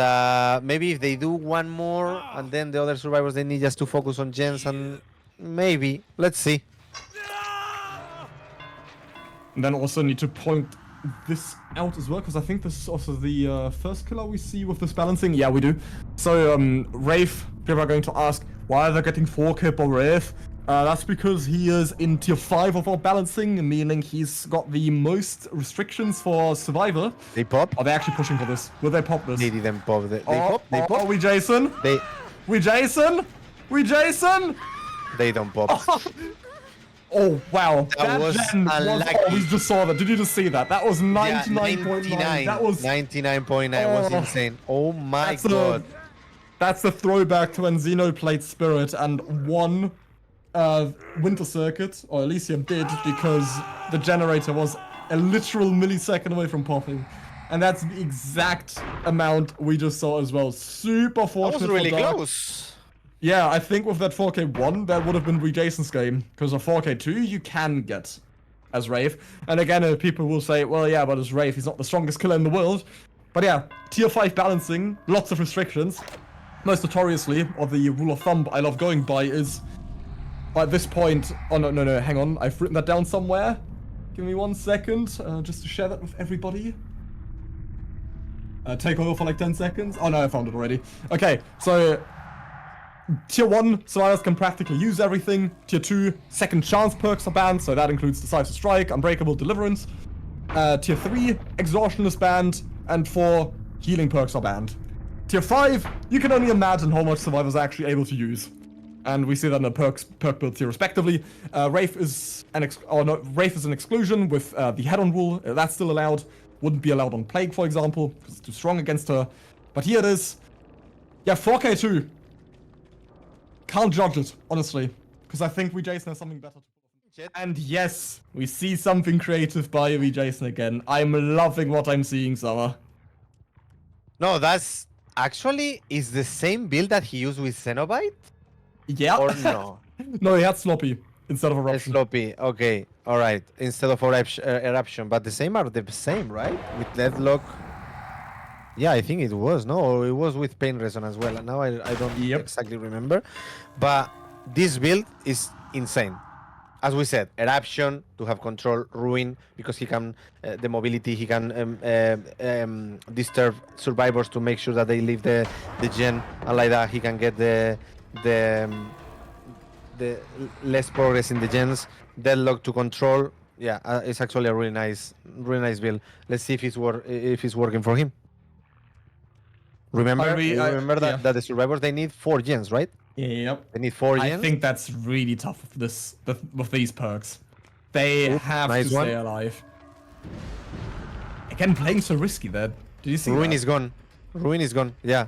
maybe if they do one more and then the other survivors, they need just to focus on gens, and maybe, let's see. And then also need to point this out as well, because I think this is also the first killer we see with this balancing. Yeah, we do. So, Wraith, people are going to ask, why are they getting 4K per Wraith? That's because he is in tier 5 of our balancing, meaning he's got the most restrictions for Survivor. They pop? Are they actually pushing for this? Will they pop this? They didn't pop. They pop? They pop? We Jason? We Jason? We Jason? They don't pop. Oh, wow. That was unlucky. Oh, we just saw that. Did you just see that? That was 99.9. Yeah, That was 99.9 was insane. Oh my god. That's the throwback to when Xeno played Spirit and won Winter Circuit, or Elysium did, because the generator was a literal millisecond away from popping. And that's the exact amount we just saw as well. Super fortunate. That was really for Dark. close. Yeah, I think with that 4K1, that would have been Jason's game. Because a 4K2, you can get as Wraith. And again, people will say, well, yeah, but as Wraith, he's not the strongest killer in the world. But yeah, tier 5 balancing, lots of restrictions. Most notoriously, or the rule of thumb I love going by is, at this point, oh no, hang on, I've written that down somewhere. Give me 1 second, just to share that with everybody. Take over for like 10 seconds. Oh no, I found it already. Okay, so tier 1, survivors can practically use everything. Tier 2, second chance perks are banned, so that includes Decisive Strike, Unbreakable, Deliverance. Tier 3, Exhaustion is banned, and 4, healing perks are banned. Tier 5, you can only imagine how much survivors are actually able to use. And we see that in the perk builds here respectively. Wraith is an exclusion with the head-on rule. That's still allowed. Wouldn't be allowed on Plague, for example, because it's too strong against her. But here it is. Yeah, 4K2. Can't judge it, honestly, because I think Jason has something better to put. And yes, we see something creative by Jason again. I'm loving what I'm seeing, Summer. No, that's actually is the same build that he used with Cenobite? Yeah. Or no? No, he had Sloppy instead of Eruption. Sloppy, okay, alright. Instead of Eruption, but the same are the same, right? With Deadlock. Yeah, I think it was, no? Or it was with Pain Reson as well. Now I don't exactly remember. But this build is insane. As we said, Eruption to have control, Ruin, because he can, the mobility, he can disturb survivors to make sure that they leave the gen, and like that he can get the less progress in the gens. Deadlock to control. Yeah, it's actually a really nice build. Let's see if it's working for him. Remember that the survivors, they need 4 gens, right? Yep. They need 4 gens. I think that's really tough with these perks. They have to stay alive. Again, playing so risky there. Did you see Ruin that? is gone. Ruin is gone. Yeah.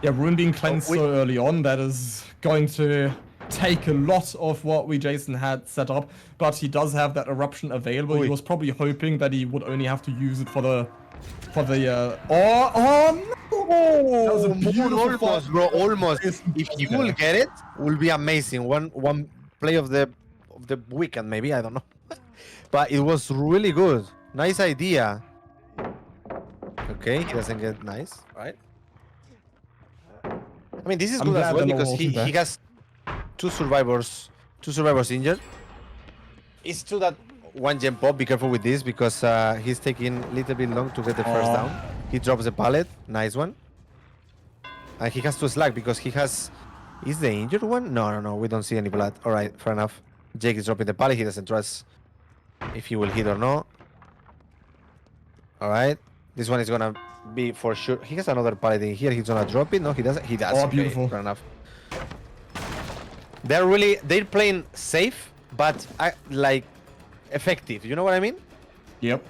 Yeah, Ruin being cleansed so early on, that is going to take a lot of what Jason had set up. But he does have that Eruption available. He was probably hoping that he would only have to use it for the oh no! That was a beautiful almost, bro. Almost. If he will get it, will be amazing. One play of the weekend, maybe, I don't know. But it was really good. Nice idea. Okay, he doesn't get nice, right? I mean, this is good as well because he has two survivors injured. It's true that 1 gen pop, be careful with this because he's taking a little bit long to get the first down. He drops the pallet, nice one. And he has to slack because he has... Is the injured one? No, we don't see any blood. Alright, fair enough. Jake is dropping the pallet. He doesn't trust if he will hit or not. All right. This one is gonna be for sure. He has another pallet in here. He's gonna drop it. No, he doesn't. He does. Oh, Okay, beautiful. fair enough. They're playing safe, but like effective. You know what I mean? Yep.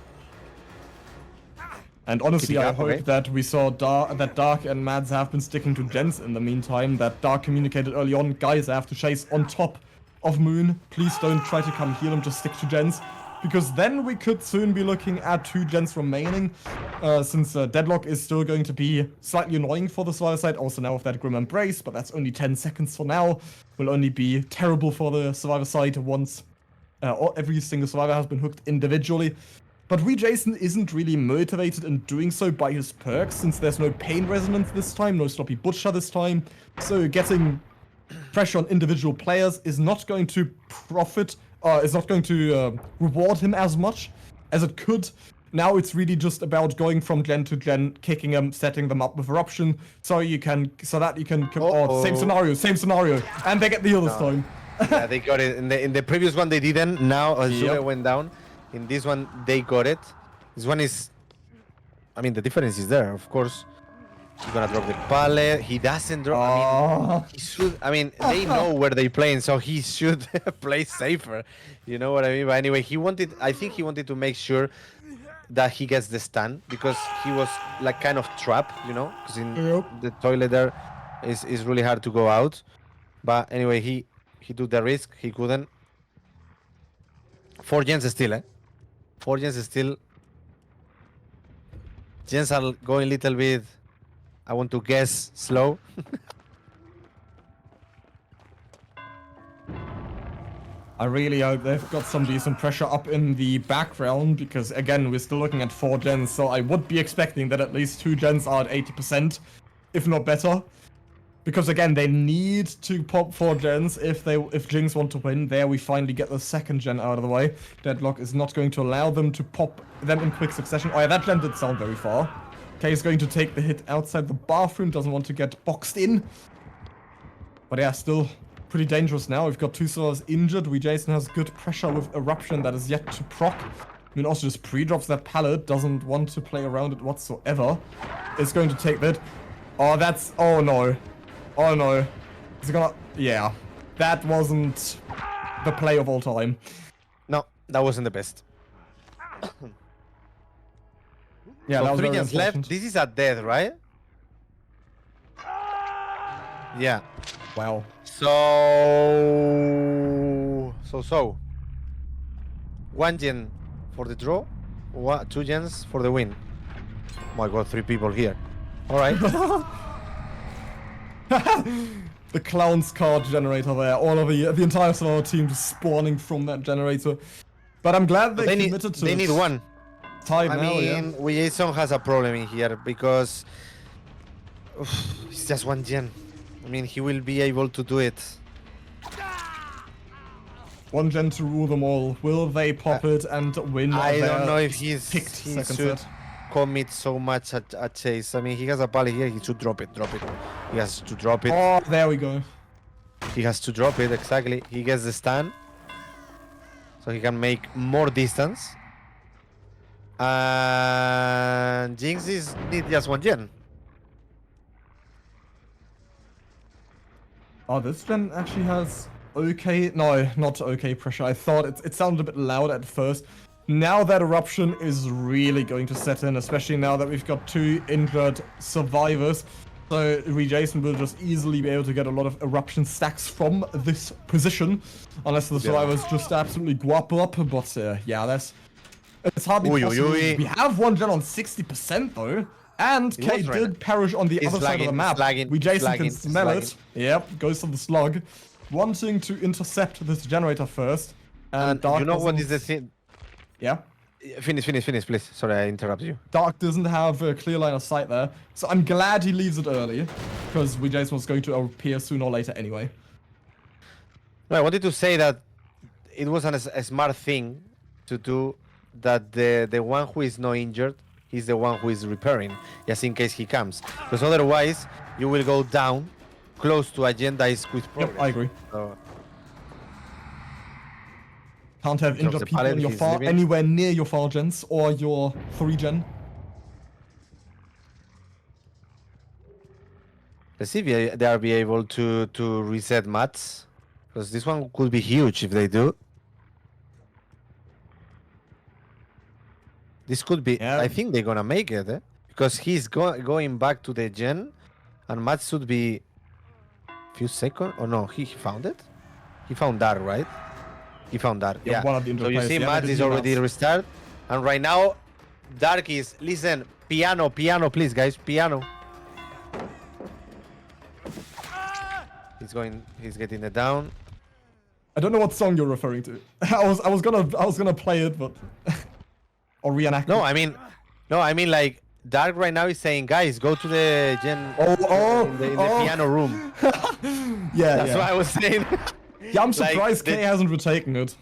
And honestly, Keeping I up, hope okay. that we saw that Dark and Mads have been sticking to Jens in the meantime. That Dark communicated early on, guys, I have to chase on top of Moon. Please don't try to come heal him, just stick to Jens. Because then we could soon be looking at 2 gens remaining, since Deadlock is still going to be slightly annoying for the Survivor side, also now with that Grim Embrace, but that's only 10 seconds for now. Will only be terrible for the Survivor side once every single Survivor has been hooked individually. But Jason isn't really motivated in doing so by his perks, since there's no pain resonance this time, no sloppy butcher this time, so getting pressure on individual players is not going to reward him as much as it could. Now it's really just about going from gen to gen, kicking them, setting them up with eruption, so that you can. Oh, same scenario, and they get the heal this time. Yeah, they got it. In the previous one, they didn't. Now Azure went down. In this one, they got it. This one is. I mean, the difference is there, of course. He's gonna drop the pallet. He doesn't drop. I mean, he should. I mean, they know where they playing, so he should play safer. You know what I mean? But anyway, I think he wanted to make sure that he gets the stun, because he was like kind of trapped, you know, because in the toilet there is really hard to go out. But anyway, he took the risk. He couldn't. 4 gens still, eh? 4 gens still. Gens are going a little bit. I want to guess slow. I really hope they've got some decent pressure up in the background, because again, we're still looking at 4 gens, so I would be expecting that at least 2 gens are at 80%, if not better. Because again, they need to pop 4 gens if Jinx want to win. There we finally get the 2nd gen out of the way. Deadlock is not going to allow them to pop them in quick succession. Oh yeah, that gen did sound very far. Kay is going to take the hit outside the bathroom, doesn't want to get boxed in. But yeah, still pretty dangerous now. We've got 2 survivors injured. Jason has good pressure with eruption that is yet to proc. I mean, also just pre-drops that pallet, doesn't want to play around it whatsoever. It's going to take that. Oh, that's... Oh no. Oh no. Is it gonna... Yeah. That wasn't the play of all time. No, that wasn't the best. Yeah, so that was 3 very gens left. unfortunate. This is a death, right? Yeah. Wow. So 1 gen for the draw, 2 gens for the win. Oh my god, 3 people here. All right. The clown's card generator there. All of the entire Survivor team just spawning from that generator. But I'm glad they committed to it. They need 1. Time I now, mean, Jason has a problem in here because it's just 1 gen. I mean, he will be able to do it. 1 gen to rule them all. Will they pop it and win? I don't know if he picked should second set. commit so much at chase. I mean, he has a pallet here. He should drop it. He has to drop it. Oh, there we go. He has to drop it, exactly. He gets the stun, so he can make more distance. And Jinx need just 1 gen. Oh, this gen actually has okay... No, not okay pressure. I thought it sounded a bit loud at first. Now that eruption is really going to set in, especially now that we've got 2 injured survivors. So Jason will just easily be able to get a lot of eruption stacks from this position, unless the survivors just absolutely guap up. But yeah, it's hardly possible. We have 1 gen on 60% though, and K did perish on the other side of the map. Jason can smell it. Yep, goes for the slug, wanting to intercept this generator first. And Dark you know what is the thing? Yeah. Finish, please. Sorry, I interrupted you. Dark doesn't have a clear line of sight there, so I'm glad he leaves it early, because Jason was going to appear sooner or later anyway. No, I wanted to say that it was a smart thing to do, that the one who is not injured, he's the one who is repairing, just in case he comes. Because otherwise, you will go down close to agenda is with progress. Yep, I agree. So, Can't have Drops injured the people pallet, in your he's leaving. anywhere near your 4 gens or your 3 gen. Let's see if they are be able to reset mats, because this one could be huge if they do. This could be. Yeah. I think they're gonna make it, because he's going back to the gen, and mats should be few seconds. Oh no, he found it. He found that, right? He found that. Yeah, Yeah. one of the So you interplays. see, Yeah, mats they is did already mats. restart, and right now, Dark is listen. Piano, please, guys. Piano. He's getting it down. I don't know what song you're referring to. I was gonna play it, but or reenact. No, I mean like Dark right now is saying, guys, go to the gen. In the piano room. Yeah, That's what I was saying. Yeah, I'm surprised K hasn't retaken it.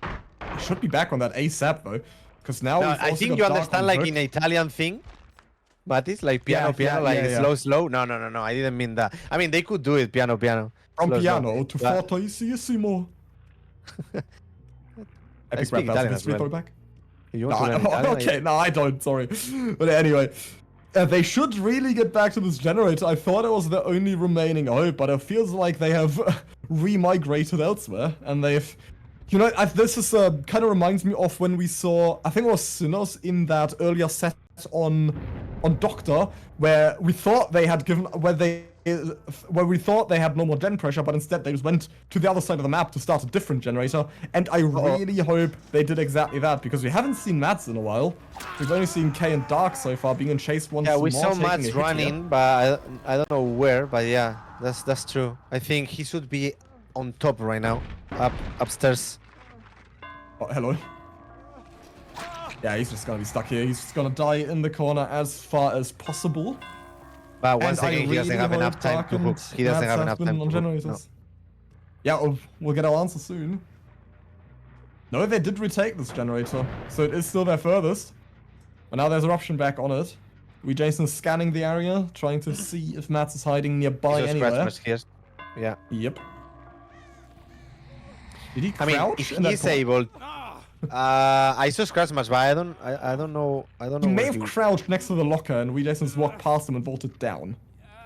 He should be back on that ASAP though, because now No, we've I also think got you Dark understand on like hook. in Italian thing. Mathis, like piano, slow. No. I didn't mean that. I mean, they could do it, piano. From slow, piano to But- fortissimo. I Epic speak rap Italian battles, as well. throwback. You No, want to learn Italian? okay, no, I don't, sorry. But anyway, they should really get back to this generator. I thought it was the only remaining hope, but it feels like they have remigrated elsewhere. And they've... You know, this is kind of reminds me of when we saw, I think it was Sinners in that earlier set on Doctor, where we thought they had given... Where we thought they had no more gen pressure, but instead they just went to the other side of the map to start a different generator. And I really hope they did exactly that, because we haven't seen Mats in a while. We've only seen K and Dark so far being in chase once more. Yeah, we saw taking a Mats hit running, here. but I don't know where. But yeah, that's true. I think he should be on top right now, upstairs. Oh, hello. Yeah, he's just gonna be stuck here. He's just gonna die in the corner as far as possible. But once And I again, he doesn't really have enough hope time Dark to and hook. He doesn't Mats have have enough been time on to hook. No. generators. Yeah, we'll get our answer soon. No, they did retake this generator, so it is still their furthest. But now there's Eruption back on it. Jason's scanning the area, trying to see if Mats is hiding nearby He's anywhere. scratch here. Yeah. Yep. Did he I crouch mean, if in that he's corner? able, I saw scratch match, but I don't know. He may have crouched next to the locker and we Jason's walked past him and bolted down.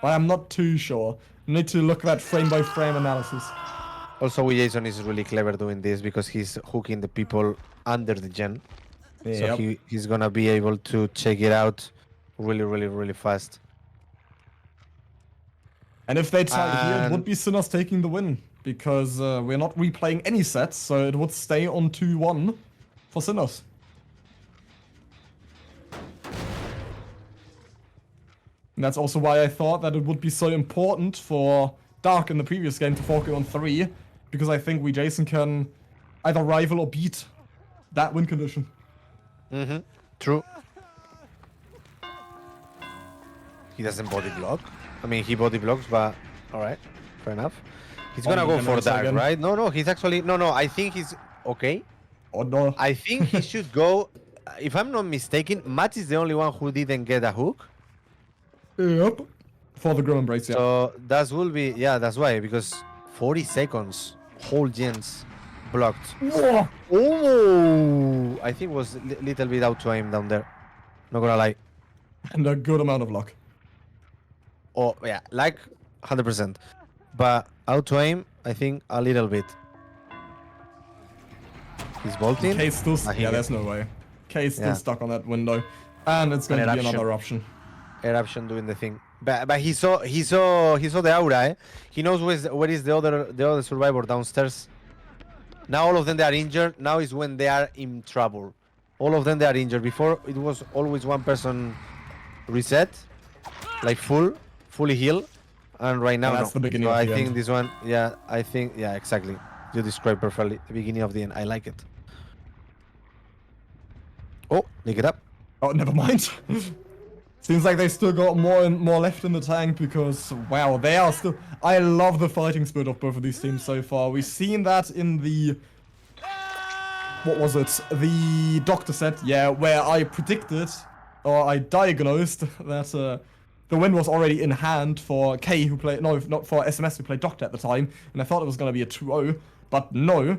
But I'm not too sure. Need to look at that frame by frame analysis. Also, Jason is really clever doing this because he's hooking the people under the gen. So he's gonna be able to check it out really fast. And if they tie here, it would be Sinners taking the win. Because we're not replaying any sets, so it would stay on 2-1 for Sinners. And that's also why I thought that it would be so important for Dark in the previous game to focus on 3. Because I think Jason can either rival or beat that win condition. Mm-hmm. True. He doesn't body block. I mean, he body blocks, but alright. Fair enough. He's gonna go for Dark, again. Right? No, he's actually... No, I think he's... Okay. Oh, no. I think he should go... If I'm not mistaken, Matt is the only one who didn't get a hook. Yep. For the Grim Embrace, yeah. So that will be... Yeah, that's why. Because 40 seconds. Whole gens blocked. Whoa. Oh! I think it was a little bit out to aim down there. Not gonna lie. And a good amount of luck. Oh, yeah. Like 100%. But out to aim, I think a little bit. He's bolting. K's still yeah, there's no way. K's still stuck on that window. And it's going to be another eruption. Eruption doing the thing. But he saw the aura, eh? He knows where is the other survivor downstairs. Now all of them they are injured. Now is when they are in trouble. All of them they are injured. Before it was always one person reset. Like fully healed. And right now, that's the beginning of I the think end. this one, yeah, exactly. You described perfectly the beginning of the end. I like it. Oh, pick it up. Oh, never mind. Seems like they still got more and more left in the tank because, wow, they are still... I love the fighting spirit of both of these teams so far. We've seen that in the... What was it? The Doctor set, yeah, where I predicted, or I diagnosed that the win was already in hand for K, who played, no, not for SMS, who played Doctor at the time, and I thought it was going to be a 2-0, but no.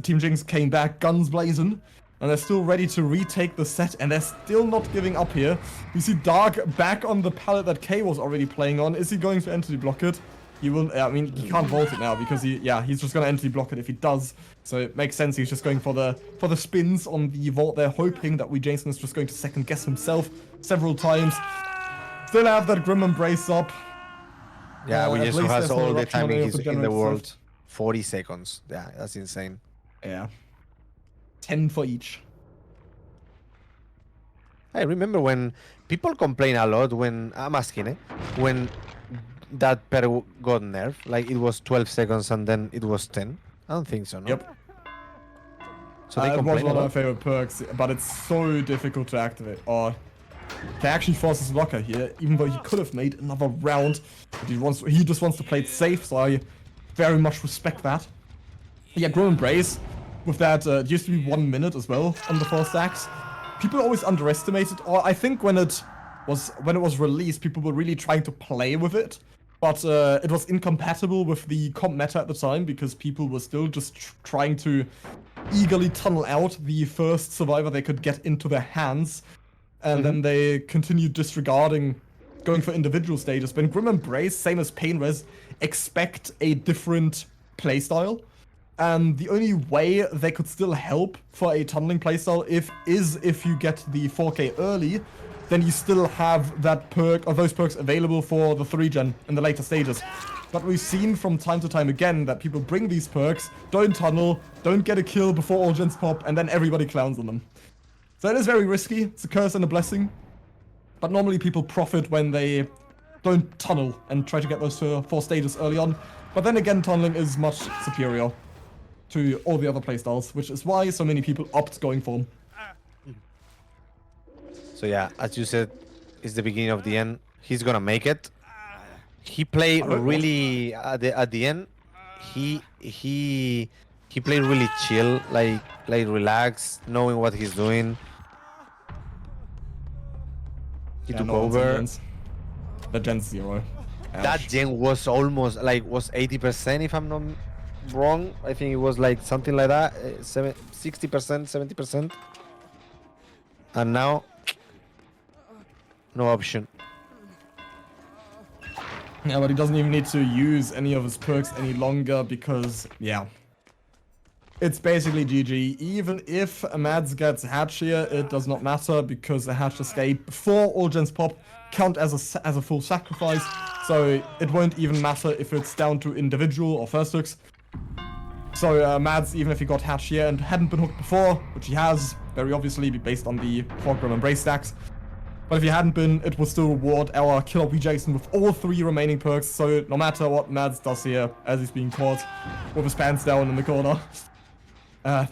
Team Jinx came back, guns blazing, and they're still ready to retake the set, and they're still not giving up here. You see Dark back on the pallet that K was already playing on. Is he going to entity block it? He will. I mean, he can't vault it now because he's just gonna entity block it if he does. So it makes sense. He's just going for the spins on the vault. They're hoping that Jason is just going to second guess himself several times. Still have that Grim Embrace up. Yeah, Jason has all the timing in the world. Stuff. 40 seconds. Yeah, that's insane. Yeah. 10 for each. I remember when people complain a lot when I'm asking when that pair got nerfed, like it was 12 seconds and then it was 10. I don't think so, no? Yep. So they it was complain one a of my lot. favorite perks, but it's so difficult to activate. Or K actually forces blocker here, even though he could have made another round. But he just wants to play it safe, so I very much respect that. Yeah, Grim Embrace, with that, it used to be 1 minute as well on the 4 stacks. People always underestimate it, or I think when it was released, people were really trying to play with it. But it was incompatible with the comp meta at the time, because people were still just trying to eagerly tunnel out the first survivor they could get into their hands. And then they continued disregarding going for individual stages. But in Grim Embrace, same as Pain Res, expect a different playstyle. And the only way they could still help for a tunneling playstyle is if you get the 4K early, then you still have that perk or those perks available for the 3-gen in the later stages. But we've seen from time to time again that people bring these perks, don't tunnel, don't get a kill before all gens pop, and then everybody clowns on them. So it is very risky. It's a curse and a blessing. But normally people profit when they don't tunnel and try to get those 4 stages early on. But then again, tunneling is much superior to all the other playstyles, which is why so many people opt going for them. So yeah, as you said, it's the beginning of the end. He's gonna make it. He played really at the end. He played really chill, like relaxed, knowing what he's doing. He took over. The Gen 0. That gen was almost like 80%, if I'm not wrong. I think it was like something like that, 60%, 70%. And now, no option. Yeah, but he doesn't even need to use any of his perks any longer because, yeah. It's basically GG. Even if Mads gets hatch here, it does not matter because a hatch escape before all gens pop count as a full sacrifice. So it won't even matter if it's down to individual or first hooks. So Mads, even if he got hatch here and hadn't been hooked before, which he has, very obviously based on the Grim Embrace stacks. But if he hadn't been, it would still reward our killer Jason with all 3 remaining perks. So no matter what Mads does here, as he's being caught with his pants down in the corner,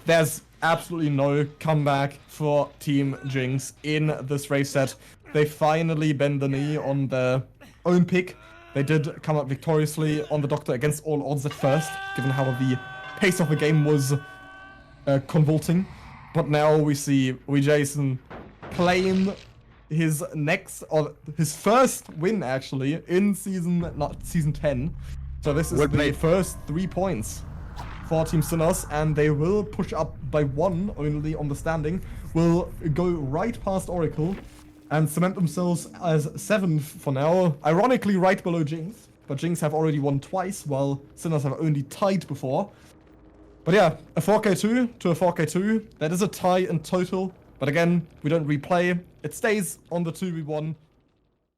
there's absolutely no comeback for Team Jinx in this race set. They finally bend the knee on their own pick. They did come up victoriously on the Doctor against all odds at first, given how the pace of the game was convoluting. But now we see Jason claim his first win actually in season 10. So this is the first 3 points for Team Sinners, and they will push up by 1 only on the standing, will go right past Oracle and cement themselves as 7th for now, ironically right below Jinx, but Jinx have already won twice while Sinners have only tied before. But yeah, a 4K2 to a 4K2, that is a tie in total, but again, we don't replay, it stays on the 2v1.